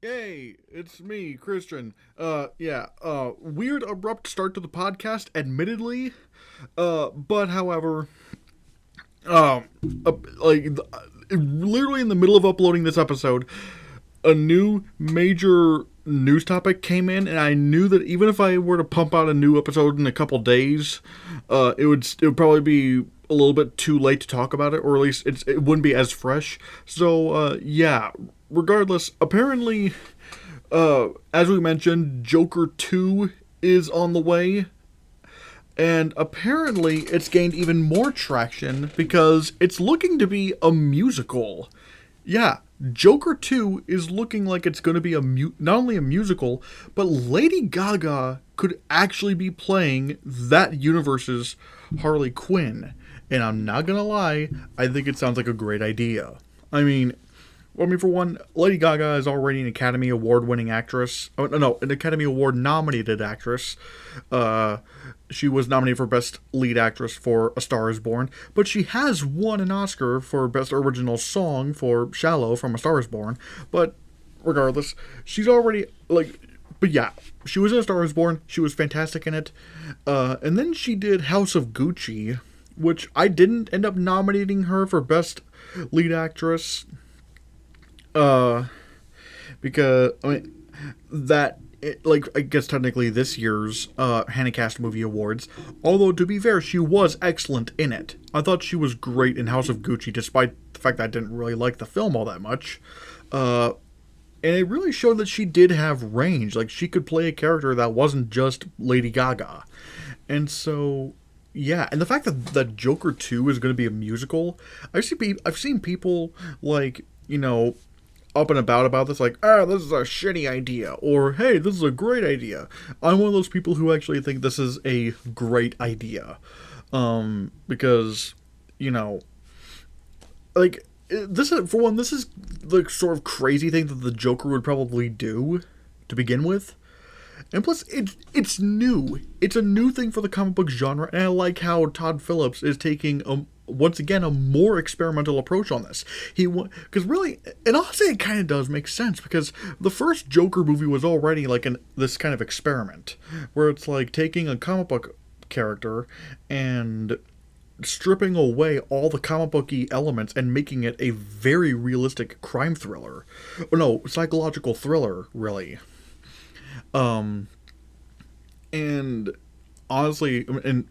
Yay, it's me, Christian. Weird abrupt start to the podcast, admittedly. But however, um, uh, like, literally in the middle of uploading this episode, a new major news topic came in, and I knew that even if I were to pump out a new episode in a couple days, it would probably be a little bit too late to talk about it, or at least it wouldn't be as fresh. So, yeah. Regardless, apparently, as we mentioned, Joker 2 is on the way. And apparently, it's gained even more traction because it's looking to be a musical. Yeah, Joker 2 is looking like it's going to be not only a musical, but Lady Gaga could actually be playing that universe's Harley Quinn. And I'm not going to lie, I think it sounds like a great idea. For one, Lady Gaga is already an Academy Award-winning actress. Oh, no, an Academy Award-nominated actress. She was nominated for Best Lead Actress for A Star Is Born, but she has won an Oscar for Best Original Song for Shallow from A Star Is Born. But regardless, she's already, but yeah, she was in A Star Is Born. She was fantastic in it. And then she did House of Gucci, which I didn't end up nominating her for Best Lead Actress. Because I guess technically this year's Hannahcast Movie Awards. Although to be fair, she was excellent in it. I thought she was great in House of Gucci, despite the fact that I didn't really like the film all that much. And it really showed that she did have range. Like, she could play a character that wasn't just Lady Gaga. And so, yeah, and the fact that Joker 2 is going to be a musical, I've seen people up and about this, like, this is a shitty idea, or hey, this is a great idea. I'm one of those people who actually think this is a great idea, because this is the sort of crazy thing that the Joker would probably do to begin with. And plus, it's new. It's a new thing for the comic book genre, and I like how Todd Phillips is taking once again a more experimental approach on this. Because really, and honestly, it kind of does make sense, because the first Joker movie was already like this kind of experiment, where it's like taking a comic book character and stripping away all the comic booky elements and making it a very realistic crime thriller, or no, psychological thriller, really. And honestly, and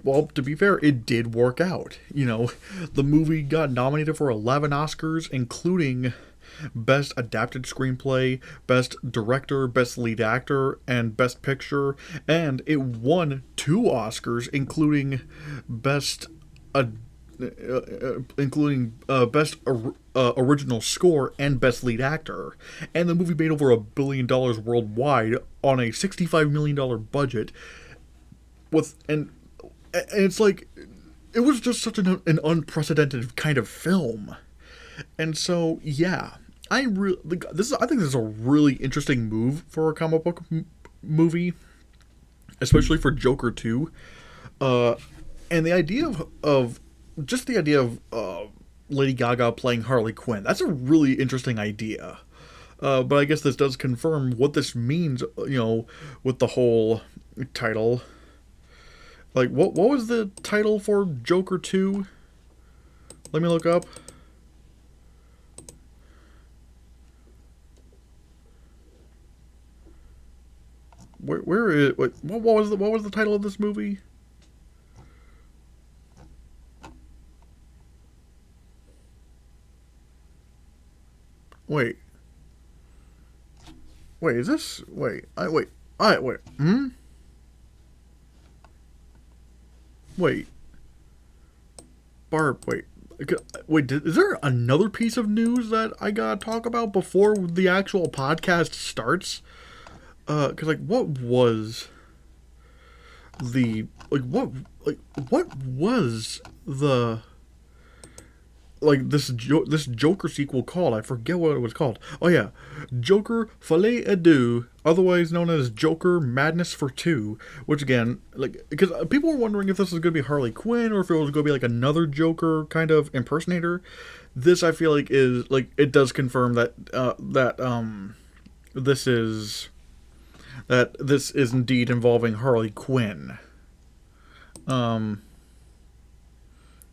well, to be fair, it did work out. The movie got nominated for 11 Oscars, including Best Adapted Screenplay, Best Director, Best Lead Actor, and Best Picture, and it won 2 Oscars, including Best Best Original Score and Best Lead Actor. And the movie made over $1 billion worldwide on a $65 million budget. And it's like, it was just such an unprecedented kind of film. And so, yeah, I think this is a really interesting move for a comic book movie, especially for Joker 2. And the idea of Lady Gaga playing Harley Quinn, that's a really interesting idea. But I guess this does confirm what this means, with the whole title. Like, what was the title for Joker 2? Let me look up. Where is... Wait, what was the title of this movie? Wait. Wait, is this... Wait. Wait. Hmm? Wait. Barb, wait. Wait, is there another piece of news that I gotta talk about before the actual podcast starts? Cause what was the... what was the... this Joker sequel called? I forget what it was called. Oh yeah, Joker Folie à Deux, otherwise known as Joker Madness for Two. Which again, because people were wondering if this was going to be Harley Quinn or if it was going to be like another Joker kind of impersonator. this I feel like is like it does confirm that this is indeed involving Harley Quinn. And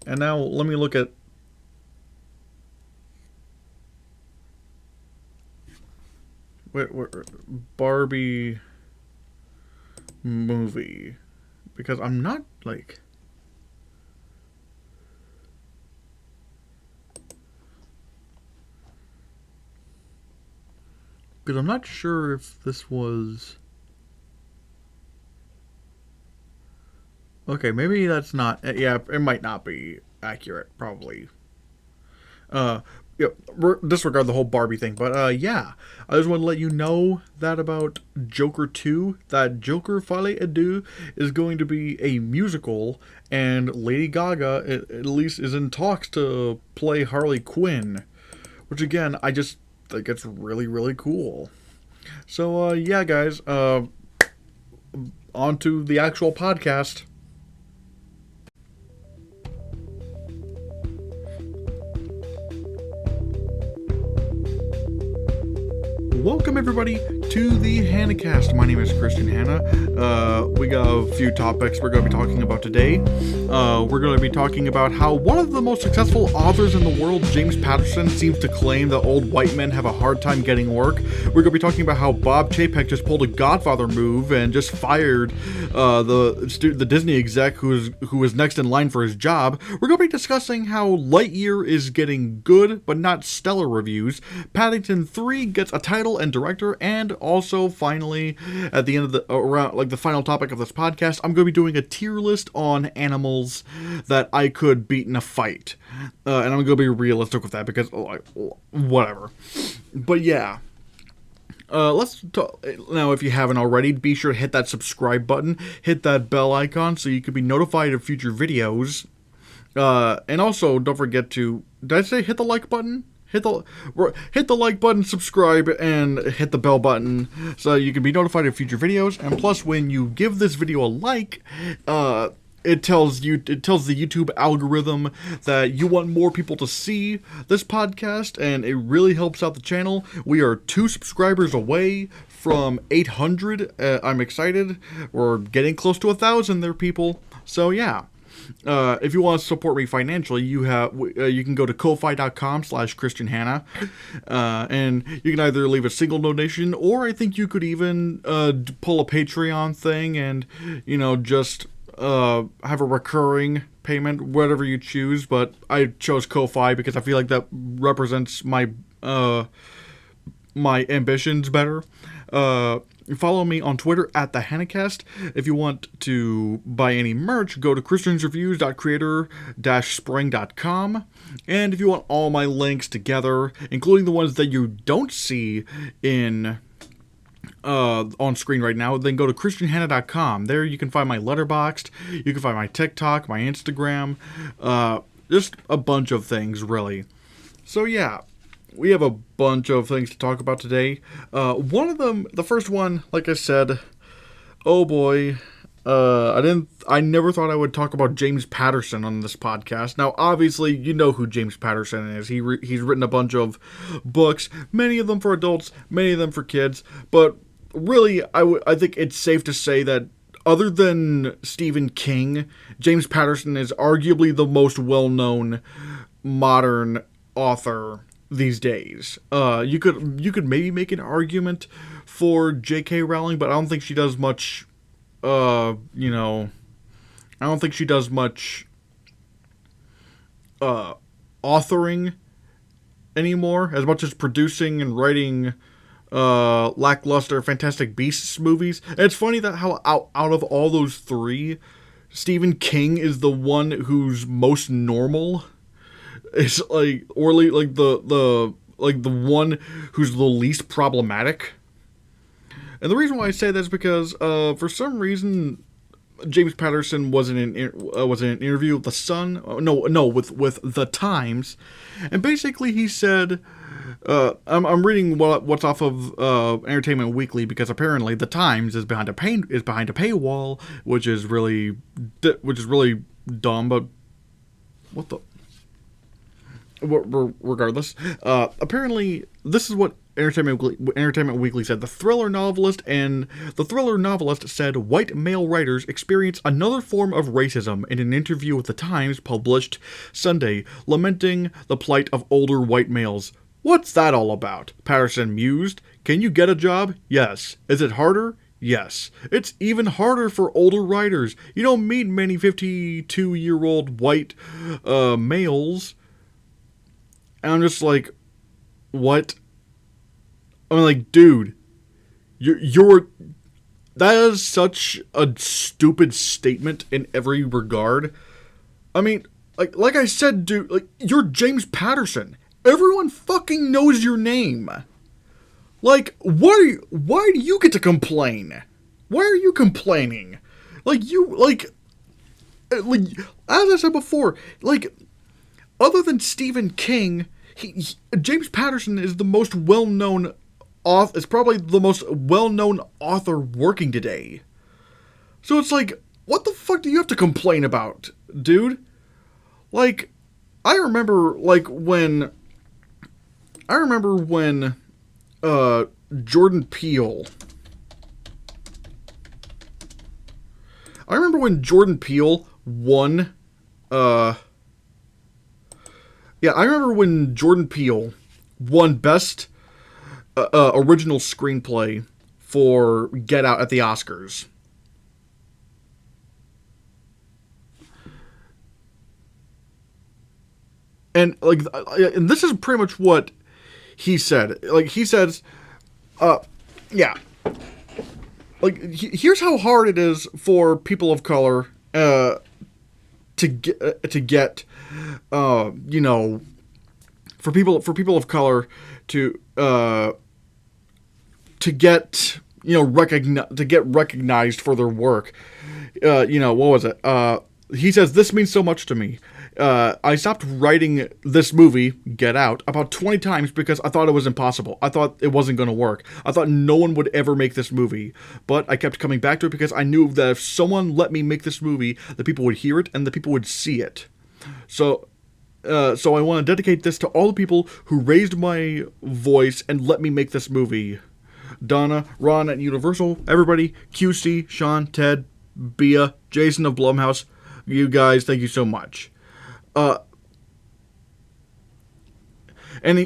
now let me look at Barbie movie, because I'm not like, because I'm not sure if this was, okay, maybe that's not, yeah, it might not be accurate, probably. Uh, yeah, disregard the whole Barbie thing, but yeah, I just want to let you know that about Joker 2, that Joker Folie à Deux is going to be a musical, and Lady Gaga at least is in talks to play Harley Quinn, which again, I just think it's really, really cool. So yeah, guys, on to the actual podcast. Welcome everybody to the Hannahcast. My name is Christian Hannah. We got a few topics we're going to be talking about today. We're going to be talking about how one of the most successful authors in the world, James Patterson, seems to claim that old white men have a hard time getting work. We're going to be talking about how Bob Chapek just pulled a Godfather move and just fired the Disney exec who was next in line for his job. We're going to be discussing how Lightyear is getting good but not stellar reviews. Paddington 3 gets a title and director, and also finally at the end of the around like the final topic of this podcast, I'm going to be doing a tier list on animals that I could beat in a fight, and I'm going to be realistic with that because whatever. But yeah, let's talk now. If you haven't already, be sure to hit that subscribe button, hit that bell icon so you can be notified of future videos, and also don't forget to, did I say hit the like button? Hit the like button, subscribe, and hit the bell button so you can be notified of future videos. And plus, when you give this video a like, it tells the YouTube algorithm that you want more people to see this podcast, and it really helps out the channel. We are 2 subscribers away from 800. I'm excited. We're getting close to 1,000 there, people. So yeah. If you want to support me financially, you can go to ko-fi.com/ChristianHannah, and you can either leave a single donation, or I think you could even pull a Patreon thing and just have a recurring payment, whatever you choose. But I chose Ko-fi because I feel like that represents my ambitions better. Follow me on Twitter at the Hannahcast. If you want to buy any merch, go to christiansreviews.creator-spring.com. And if you want all my links together, including the ones that you don't see in on screen right now, then go to christianhannah.com. There you can find my Letterboxd, you can find my TikTok, my Instagram, just a bunch of things, really. So yeah. We have a bunch of things to talk about today. One of them, the first one, like I said, oh boy, I never thought I would talk about James Patterson on this podcast. Now, obviously, you know who James Patterson is. He's written a bunch of books, many of them for adults, many of them for kids. But really, I think it's safe to say that other than Stephen King, James Patterson is arguably the most well-known modern author these days. You could maybe make an argument for J.K. Rowling, but I don't think she does much. I don't think she does much authoring anymore, as much as producing and writing lackluster Fantastic Beasts movies. And it's funny that how out of all those 3, Stephen King is the one who's most normal. It's like, or like the one who's the least problematic. And the reason why I say that is because for some reason James Patterson was in an interview with the Sun, with the Times, and basically he said, I'm reading what's off of Entertainment Weekly, because apparently the Times is behind a paywall, which is really dumb. But what the. regardless, apparently this is what Entertainment Weekly said. The thriller novelist said white male writers experience another form of racism in an interview with The Times published Sunday, lamenting the plight of older white males. What's that all about? Patterson mused. Can you get a job? Yes. Is it harder? Yes. It's even harder for older writers. You don't meet many 52-year-old white males. And I'm just like, what? I'm like, dude, you're that is such a stupid statement in every regard. I mean, like I said, dude, like, you're James Patterson. Everyone fucking knows your name. Like, why do you get to complain? Why are you complaining? Like, as I said before, like, other than Stephen King, James Patterson is the most well-known author. It's probably the most well-known author working today. So it's like, what the fuck do you have to complain about, dude? Like, I remember when Jordan Peele. I remember when Jordan Peele won. I remember when Jordan Peele won Best Original Screenplay for Get Out at the Oscars. And and this is pretty much what he said. Like, he says, here's how hard it is for people of color to get for people of color to get recognized for their work. What was it? He says, this means so much to me. I stopped writing this movie, Get Out, about 20 times because I thought it was impossible. I thought it wasn't going to work. I thought no one would ever make this movie. But I kept coming back to it because I knew that if someone let me make this movie, the people would hear it and the people would see it. So I want to dedicate this to all the people who raised my voice and let me make this movie. Donna, Ron at Universal, everybody, QC, Sean, Ted, Bia, Jason of Blumhouse, you guys, thank you so much. And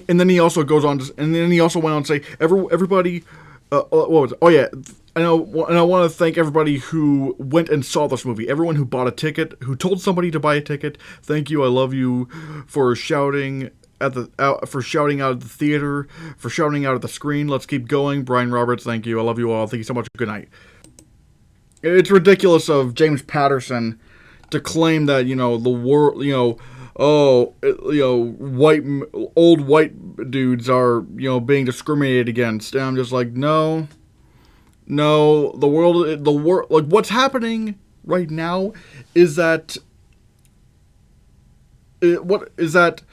then he also goes on to, and then he also went on to say, everybody, what was it? Oh yeah, I want to thank everybody who went and saw this movie. Everyone who bought a ticket, who told somebody to buy a ticket. Thank you. I love you for shouting out of the theater, for shouting out at the screen. Let's keep going. Brian Roberts, thank you. I love you all. Thank you so much. Good night. It's ridiculous of James Patterson to claim that, the world, old white dudes are, being discriminated against. And I'm just like, no, the world, like, what's happening right now is that, racism,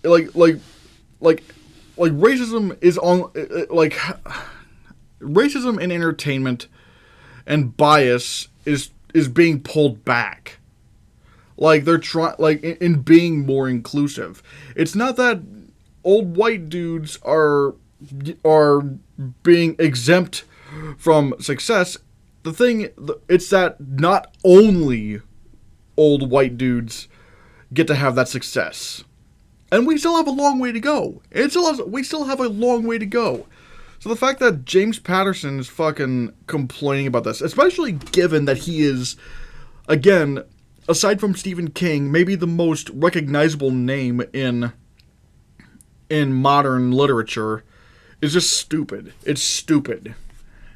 racism is on, racism in entertainment and bias is being pulled back. Like, they're in being more inclusive. It's not that old white dudes are being exempt from success. It's that not only old white dudes get to have that success. And we still have a long way to go. We still have a long way to go. So the fact that James Patterson is fucking complaining about this, especially given that he is, again, aside from Stephen King, maybe the most recognizable name in modern literature, is just stupid. It's stupid.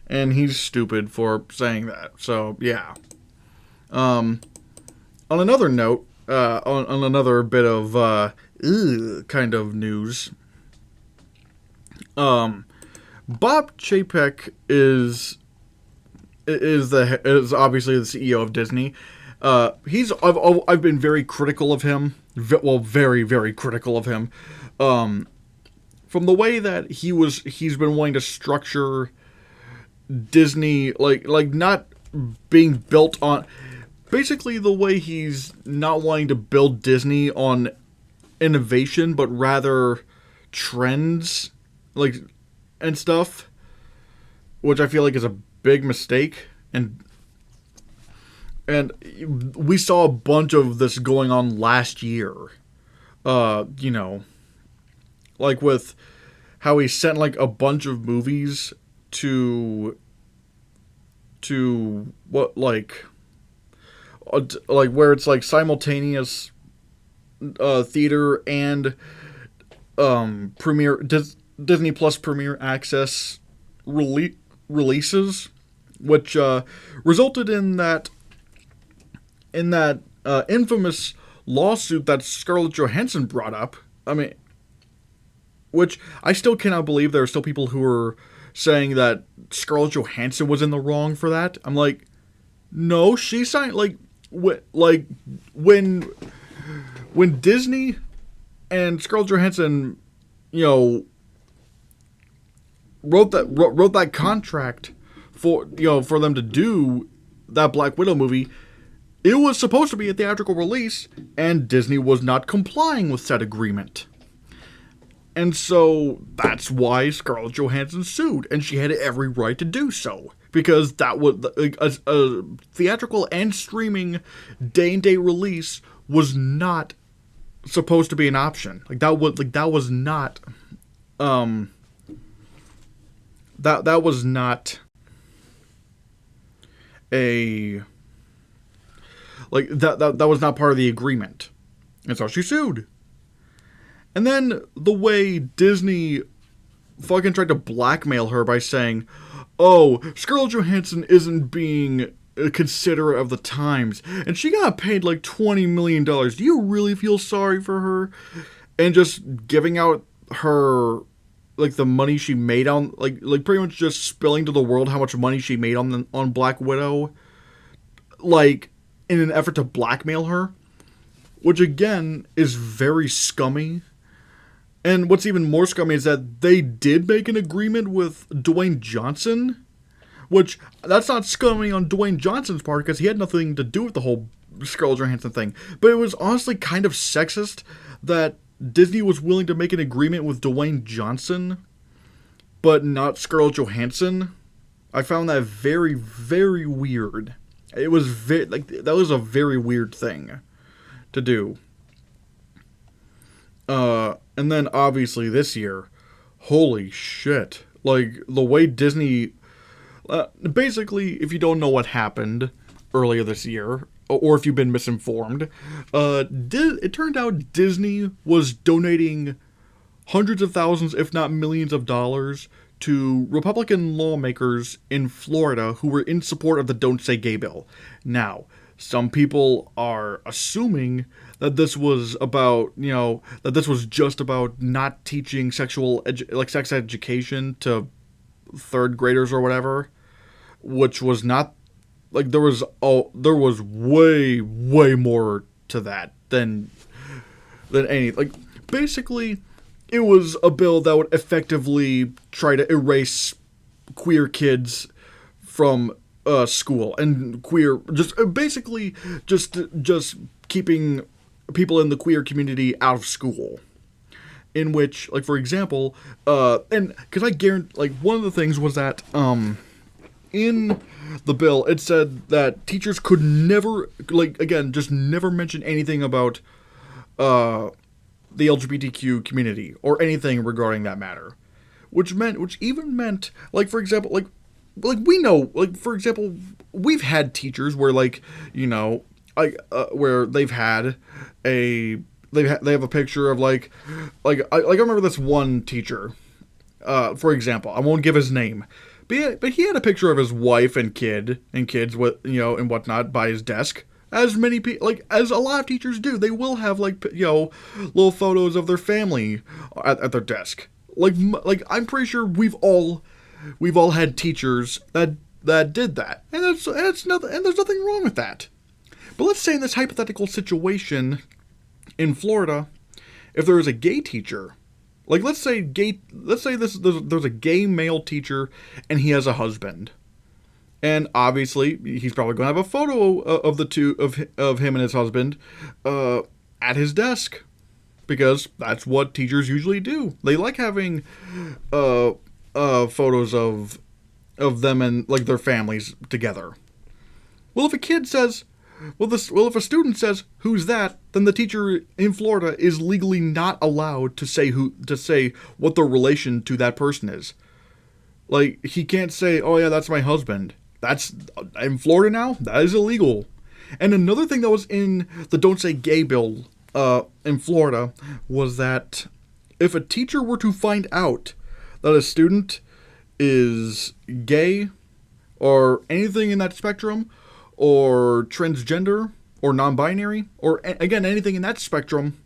And he's stupid for saying that. So, yeah. On another note, on another bit of kind of news, Bob Chapek is obviously the CEO of Disney. I've been very critical of him. Very, very critical of him. From the way that he's been wanting to structure Disney, like not being built on. basically the way he's not wanting to build Disney on innovation, but rather trends, like, and stuff, which I feel like is a big mistake. And we saw a bunch of this going on last year. You know, like with how he sent like a bunch of movies to what like where it's like simultaneous theater and premiere Disney Plus Premiere Access releases, which resulted in that infamous lawsuit that Scarlett Johansson brought up. I mean, which I still cannot believe there are still people who are saying that Scarlett Johansson was in the wrong for that. I'm like, no, she signed when Disney and Scarlett Johansson, wrote that contract for them to do that Black Widow movie. It was supposed to be a theatrical release, and Disney was not complying with said agreement. And so that's why Scarlett Johansson sued, and she had every right to do so. Because that was a theatrical and streaming day-and-date release was not supposed to be an option. That was not a that was not part of the agreement. And so she sued. And then the way Disney fucking tried to blackmail her by saying, oh, Scarlett Johansson isn't being considerate of the times, and she got paid like $20 million. Do you really feel sorry for her? And just giving out her, like, the money she made on, like pretty much just spilling to the world how much money she made on Black Widow, like, in an effort to blackmail her, which again is very scummy. And what's even more scummy is that they did make an agreement with Dwayne Johnson, which that's not scummy on Dwayne Johnson's part because he had nothing to do with the whole Scarlett Johansson thing. But it was honestly kind of sexist that Disney was willing to make an agreement with Dwayne Johnson, but not Scarlett Johansson. I found that very, very weird. It was that was a very weird thing to do. And then obviously this year, holy shit. Like, the way Disney, basically, if you don't know what happened earlier this year, or if you've been misinformed, it turned out Disney was donating hundreds of thousands, if not millions of dollars to Republican lawmakers in Florida who were in support of the Don't Say Gay bill. Now, some people are assuming that this was about, that this was just about not teaching sex education to third graders or whatever, which was not, like, there was way, way more to that than any, like, basically, it was a bill that would effectively try to erase queer kids from school, and just keeping people in the queer community out of school. In which, like, for example, and because I guarantee, like, one of the things was that in the bill it said that teachers could never, like, again, just never mention anything about the LGBTQ community or anything regarding that matter, which even meant, like, for example, like we know, like, for example, we've had teachers where, like, where they've had they have a picture of like I remember this one teacher, for example, I won't give his name, but he had a picture of his wife and kids with, and whatnot by his desk. As many people, like, as a lot of teachers do, they will have, like, little photos of their family at their desk. Like I'm pretty sure we've all had teachers that did that, and that's nothing, and there's nothing wrong with that. But let's say in this hypothetical situation in Florida, if there is a gay teacher, like, let's say there's a gay male teacher and he has a husband, And obviously, he's probably going to have a photo of the two of him and his husband at his desk, because that's what teachers usually do. They like having photos of them and like their families together. Well, if a kid says, if a student says, "Who's that?" then the teacher in Florida is legally not allowed to say what the relation to that person is. Like, he can't say, "Oh yeah, that's my husband." That's in Florida now. That is illegal. And another thing that was in the "Don't Say Gay" bill in Florida was that if a teacher were to find out that a student is gay or anything in that spectrum, or transgender, or non-binary, or again anything in that spectrum,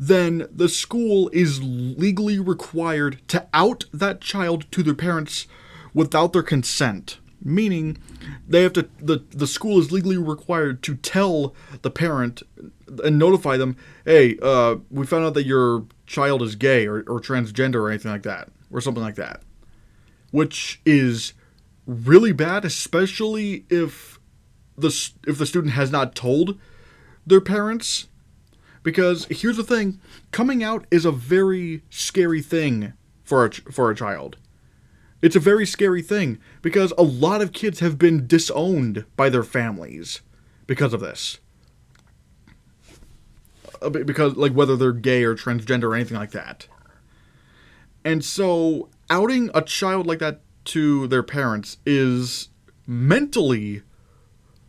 then the school is legally required to out that child to their parents without their consent. Meaning, they have to. The school is legally required to tell the parent and notify them, "Hey, we found out that your child is gay or transgender or anything like that, or something like that," which is really bad, especially if the student has not told their parents. Because here's the thing: coming out is a very scary thing for a child. It's a very scary thing because a lot of kids have been disowned by their families because of this. Because, like, whether they're gay or transgender or anything like that. And so, outing a child like that to their parents is mentally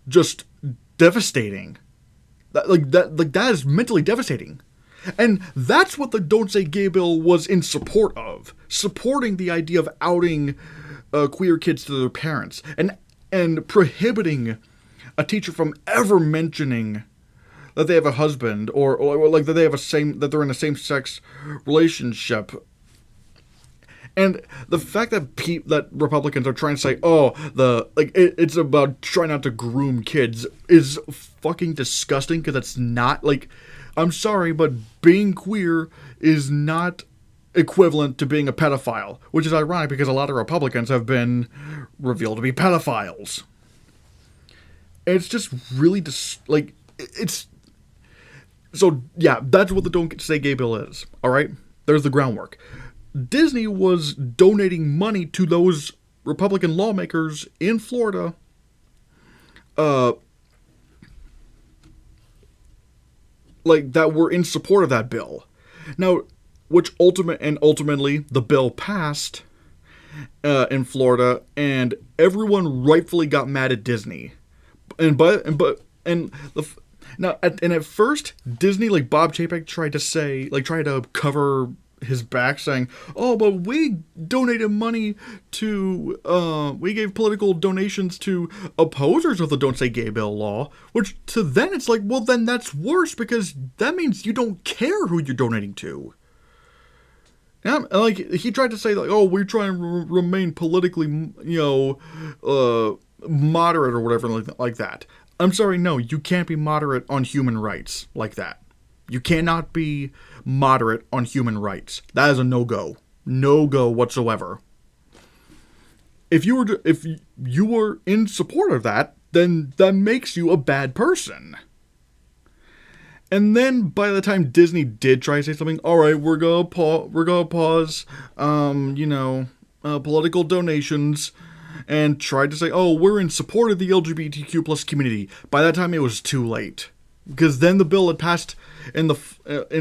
just devastating. That is mentally devastating. And that's what the "Don't Say Gay" bill was in support of. Supporting the idea of outing queer kids to their parents. And prohibiting a teacher from ever mentioning that they have a husband or like that they have that they're in a same-sex relationship. And the fact that that Republicans are trying to say, it's about trying not to groom kids is fucking disgusting, because it's not, like, I'm sorry, but being queer is not equivalent to being a pedophile, which is ironic because a lot of Republicans have been revealed to be pedophiles. And it's just really it's so yeah, that's what the "Don't Say Gay" bill is. All right, there's the groundwork. Disney was donating money to those Republican lawmakers in Florida, that were in support of that bill. Now, ultimately the bill passed in Florida, and everyone rightfully got mad at Disney. At first, Disney, like Bob Chapek, tried to cover his back, saying, "Oh, but we donated money to, we gave political donations to opposers of the Don't Say Gay bill law," which to them it's like, well, then that's worse, because that means you don't care who you're donating to. And like, he tried to say, like, "Oh, we're trying to remain politically, moderate," or whatever like that. I'm sorry, no, you can't be moderate on human rights like that. You cannot be moderate on human rights. That is a no-go. No-go whatsoever. If you were in support of that, then that makes you a bad person. And then by the time Disney did try to say something, all right, we're gonna pause, political donations, and tried to say, "Oh, we're in support of the LGBTQ plus community." By that time, it was too late, because then the bill had passed in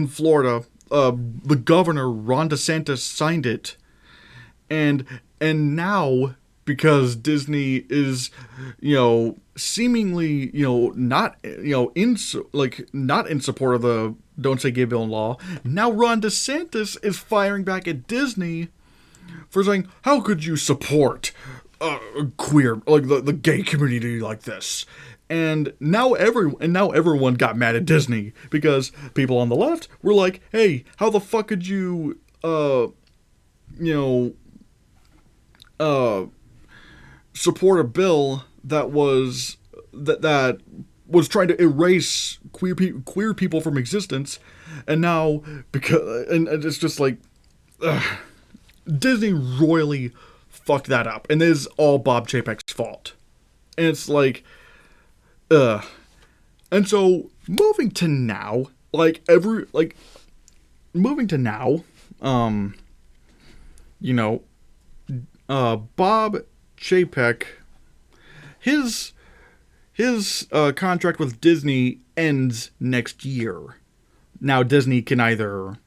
Florida. The governor, Ron DeSantis, signed it, and now, because Disney is, seemingly, not in support of the Don't Say Gay bill law, now Ron DeSantis is firing back at Disney for saying, "How could you support queer, like the gay community like this?" And now everyone got mad at Disney, because people on the left were like, "Hey, how the fuck could you support a bill that was trying to erase queer people from existence?" And now, and it's just like, Disney royally fucked that up, and this is all Bob Chapek's fault. And it's like, uh. And so, moving to now, moving to now, you know, Bob Chapek, his contract with Disney ends next year. Now, Disney can either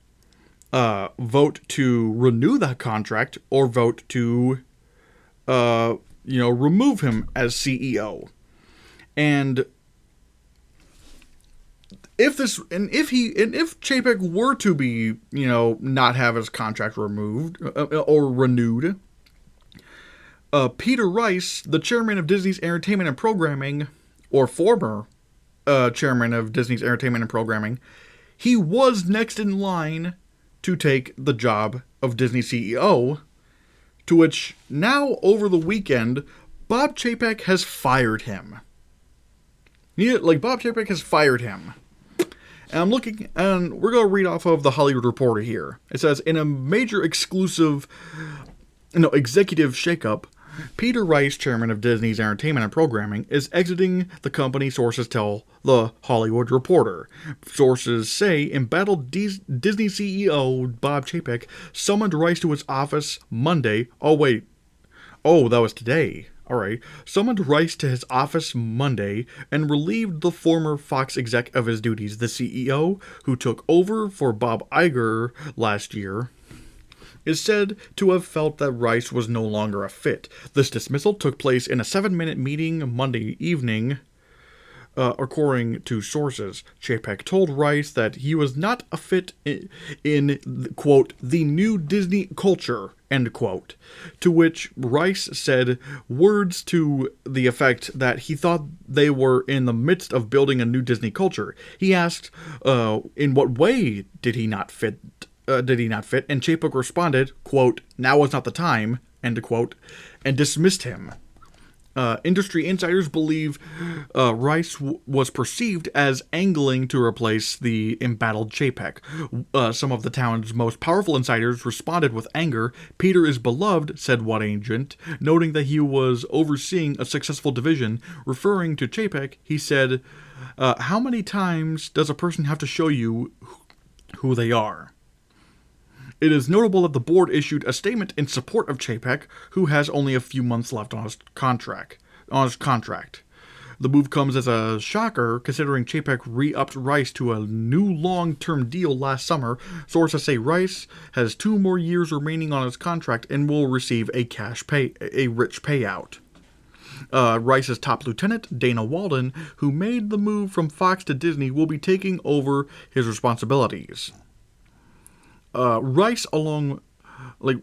vote to renew that contract or vote to, remove him as CEO. And if Chapek were to be, not have his contract removed or renewed, Peter Rice, the chairman of Disney's Entertainment and Programming, or former chairman of Disney's Entertainment and Programming, he was next in line to take the job of Disney CEO, to which now over the weekend, Bob Chapek has fired him. Bob Chapek has fired him. And I'm looking, and we're going to read off of the Hollywood Reporter here. It says, in a major executive shakeup, Peter Rice, chairman of Disney's Entertainment and Programming, is exiting the company, sources tell the Hollywood Reporter. Sources say embattled Disney CEO Bob Chapek summoned Rice to his office Monday. That was today. Alright. Summoned Rice to his office Monday and relieved the former Fox exec of his duties. The CEO, who took over for Bob Iger last year, is said to have felt that Rice was no longer a fit. This dismissal took place in a 7-minute meeting Monday evening, according to sources. Chapek told Rice that he was not a fit in quote, the new Disney culture, end quote. To which Rice said words to the effect that he thought they were in the midst of building a new Disney culture. He asked, in what way did he not fit? And Chapek responded, quote, now is not the time, end quote, and dismissed him. Industry insiders believe Rice was perceived as angling to replace the embattled Chapek. Some of the town's most powerful insiders responded with anger. Peter is beloved, said one agent, noting that he was overseeing a successful division. Referring to Chapek, he said, how many times does a person have to show you who they are? It is notable that the board issued a statement in support of Chapek, who has only a few months left on his contract. The move comes as a shocker, considering Chapek re-upped Rice to a new long-term deal last summer. Sources say Rice has 2 more years remaining on his contract and will receive a rich payout. Rice's top lieutenant, Dana Walden, who made the move from Fox to Disney, will be taking over his responsibilities. Rice along, let's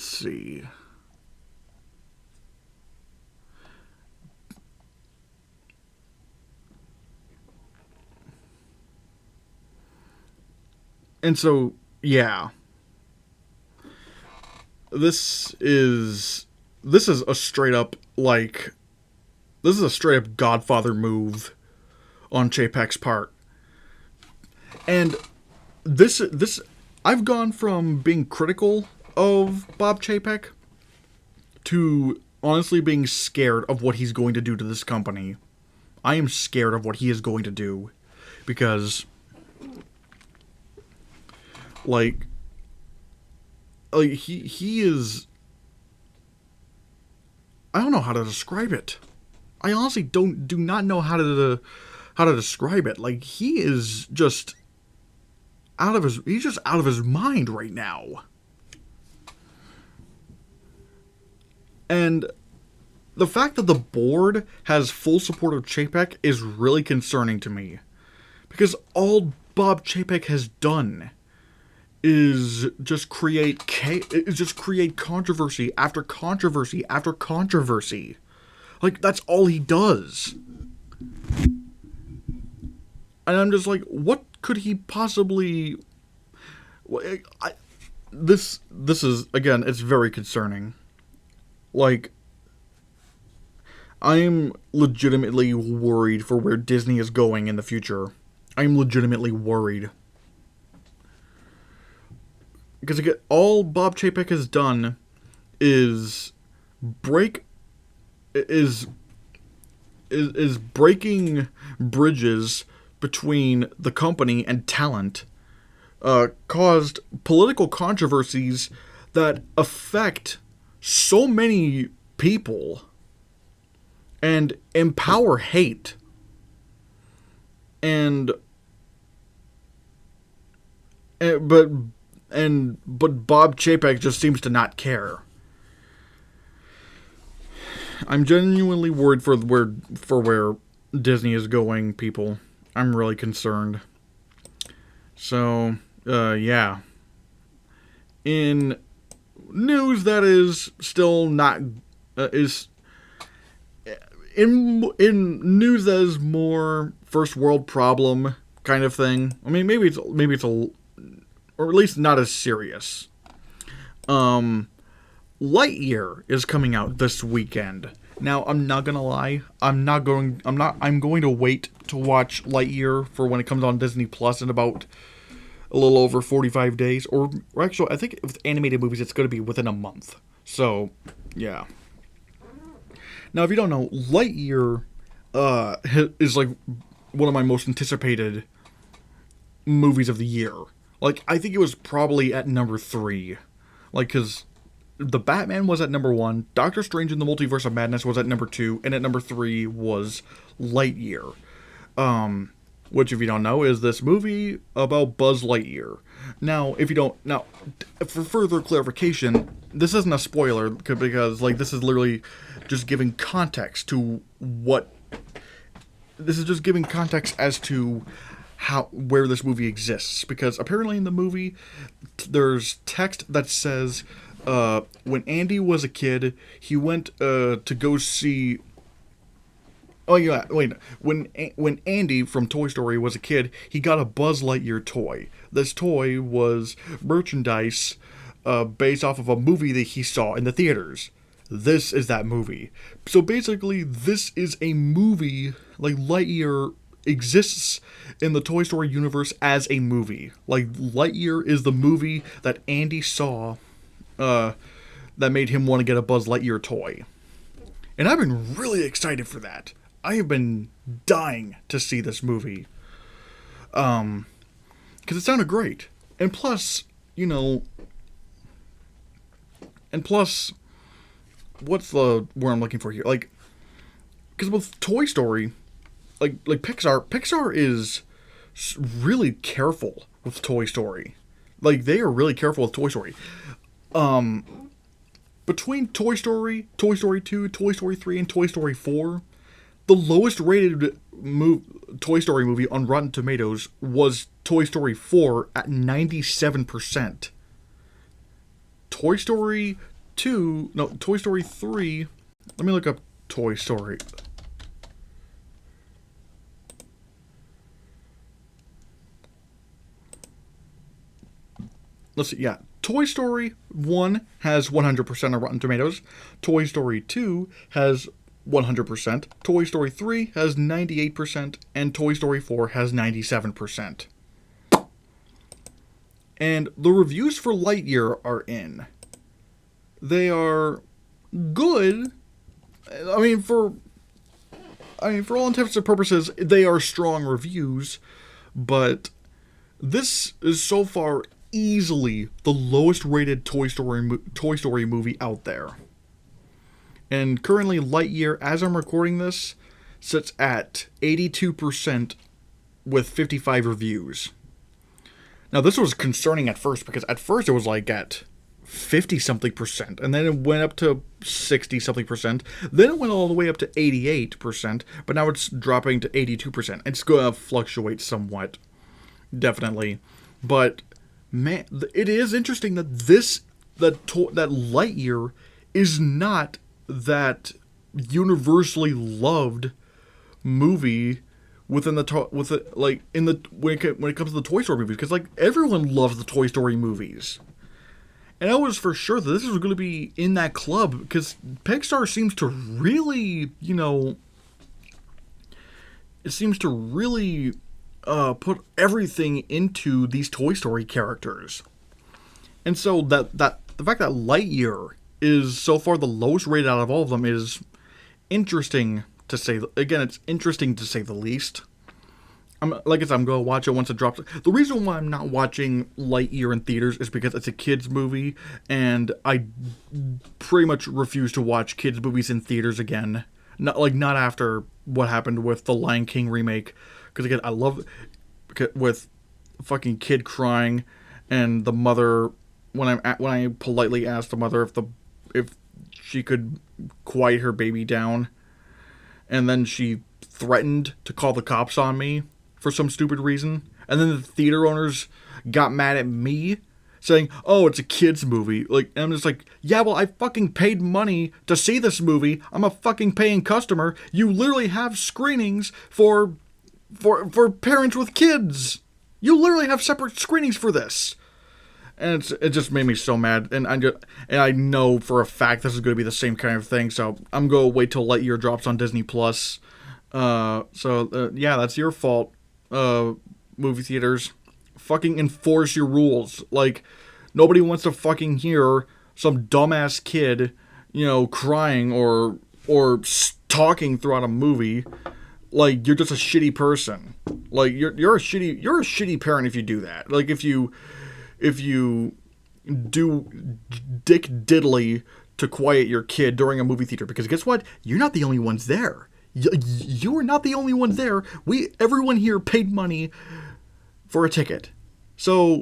see. And so, yeah. This is a straight up, Godfather move on Chapek's part. And this I've gone from being critical of Bob Chapek to honestly being scared of what he's going to do to this company. I am scared of what he is going to do, because he is, I don't know how to describe it. I honestly do not know how to describe it. He is just he's just out of his mind right now. And the fact that the board has full support of Chapek is really concerning to me, because all Bob Chapek has done is just create controversy after controversy after controversy. That's all he does. And I'm just what could he possibly... This is, again, it's very concerning. I'm legitimately worried for where Disney is going in the future. I'm legitimately worried. Because, again, all Bob Chapek has done is break is breaking bridges between the company and talent, caused political controversies that affect so many people and empower hate. But Bob Chapek just seems to not care. I'm genuinely worried for where Disney is going, people. I'm really concerned. So, yeah. In news that is still not in news that is more first world problem kind of thing. I mean, maybe it's a, or at least not as serious. Lightyear is coming out this weekend. Now, I'm not gonna lie. I'm going to wait to watch Lightyear for when it comes on Disney Plus in about a little over 45 days. Or actually, I think with animated movies, it's going to be within a month. So, yeah. Now, if you don't know, Lightyear is like one of my most anticipated movies of the year. Like, I think it was probably at number 3. Like, because The Batman was at number 1, Doctor Strange in the Multiverse of Madness was at number 2, and at number 3 was Lightyear. Which, if you don't know, is this movie about Buzz Lightyear. Now, for further clarification, this isn't a spoiler, because, like, this is literally just giving context to what... This is just giving context as to where this movie exists, because apparently in the movie, there's text that says, when Andy was a kid, he went to go see... Oh yeah, wait. When Andy from Toy Story was a kid, he got a Buzz Lightyear toy. This toy was merchandise based off of a movie that he saw in the theaters. This is that movie. So basically, this is a movie, like Lightyear exists in the Toy Story universe as a movie. Like, Lightyear is the movie that Andy saw that made him want to get a Buzz Lightyear toy. And I've been really excited for that. I have been dying to see this movie. Because it sounded great. And plus, what's the word I'm looking for here? Like, because with Toy Story, like Pixar is really careful with Toy Story. Like, they are really careful with Toy Story. Between Toy Story, Toy Story 2, Toy Story 3, and Toy Story 4, the lowest rated Toy Story movie on Rotten Tomatoes was Toy Story 4 at 97%. Toy Story 3, let me look up Toy Story. Let's see, yeah. Toy Story 1 has 100% of Rotten Tomatoes. Toy Story 2 has 100%. Toy Story 3 has 98%. And Toy Story 4 has 97%. And the reviews for Lightyear are in. They are good. I mean, for all intents and purposes, they are strong reviews. But this is so far easily the lowest rated Toy Story movie out there. And currently Lightyear, as I'm recording this, sits at 82% with 55 reviews. Now, this was concerning at first, because at first it was like at 50-something%, and then it went up to 60-something%, then it went all the way up to 88%, but now it's dropping to 82%. It's going to fluctuate somewhat, definitely. But man, it is interesting that that Lightyear is not that universally loved movie when it comes to the Toy Story movies, because like everyone loves the Toy Story movies. And I was for sure that this was going to be in that club, because Pixar seems to really, put everything into these Toy Story characters. And so the fact that Lightyear is so far the lowest rated out of all of them is interesting to say. Again, it's interesting to say the least. Like I said, I'm going to watch it once it drops. The reason why I'm not watching Lightyear in theaters is because it's a kids movie, and I pretty much refuse to watch kids movies in theaters again. Not after what happened with the Lion King remake, because again, I love with fucking kid crying, and the mother when I politely asked the mother if she could quiet her baby down, and then she threatened to call the cops on me for some stupid reason. And then the theater owners got mad at me, saying, oh, it's a kid's movie. And I'm just like, yeah, well, I fucking paid money to see this movie. I'm a fucking paying customer. You literally have screenings for parents with kids. You literally have separate screenings for this. And it just made me so mad. And I know for a fact this is going to be the same kind of thing. So I'm going to wait till Lightyear drops on Disney+. Yeah, that's your fault. Movie theaters, fucking enforce your rules. Nobody wants to fucking hear some dumbass kid, crying or talking throughout a movie. You're just a shitty person. You're a shitty parent if you do that. If you do dick diddly to quiet your kid during a movie theater, because guess what? You're not the only ones there. You are not the only ones there. Everyone here paid money for a ticket. So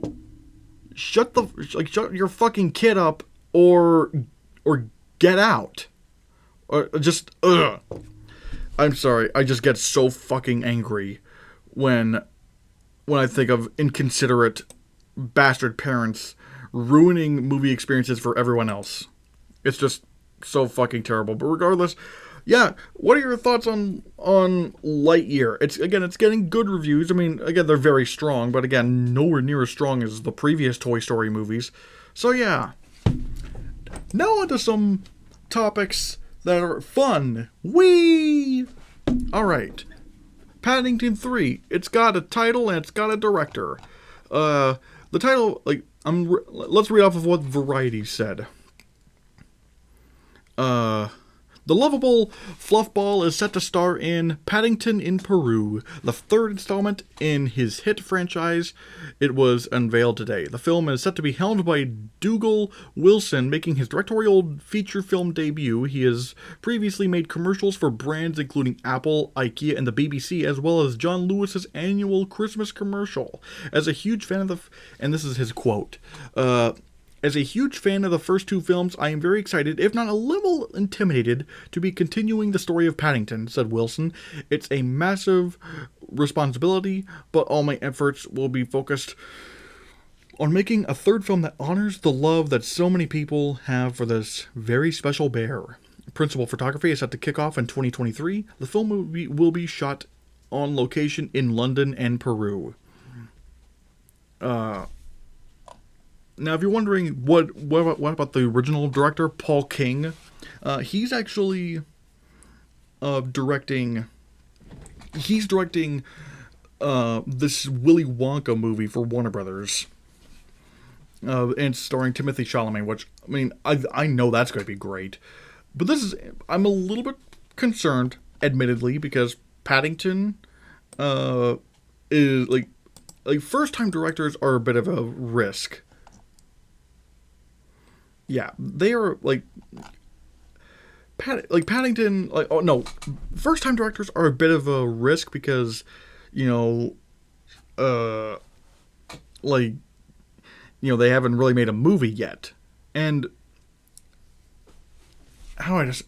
shut your fucking kid up or get out. Or just I'm sorry. I just get so fucking angry when I think of inconsiderate bastard parents ruining movie experiences for everyone else. It's just so fucking terrible. But regardless, yeah, what are your thoughts on Lightyear? It's getting good reviews. I mean, again, they're very strong, but again, nowhere near as strong as the previous Toy Story movies. So yeah. Now onto some topics that are fun. Whee! Alright. Paddington 3. It's got a title and it's got a director. The title, let's read off of what Variety said. The lovable Fluffball is set to star in Paddington in Peru, the third installment in his hit franchise. It was unveiled today. The film is set to be helmed by Dougal Wilson, making his directorial feature film debut. He has previously made commercials for brands including Apple, IKEA, and the BBC, as well as John Lewis's annual Christmas commercial. As a huge fan of and this is his quote, as a huge fan of the first two films, I am very excited, if not a little intimidated, to be continuing the story of Paddington, said Wilson. It's a massive responsibility, but all my efforts will be focused on making a third film that honors the love that so many people have for this very special bear. Principal photography is set to kick off in 2023. The film will be shot on location in London and Peru. Now, if you're wondering what about the original director, Paul King, he's actually directing. He's directing this Willy Wonka movie for Warner Brothers, and starring Timothée Chalamet. Which, I mean, I know that's going to be great, but I'm a little bit concerned, admittedly, because Paddington is like first time directors are a bit of a risk. Yeah, they are Paddington. First-time directors are a bit of a risk because, they haven't really made a movie yet, and sometimes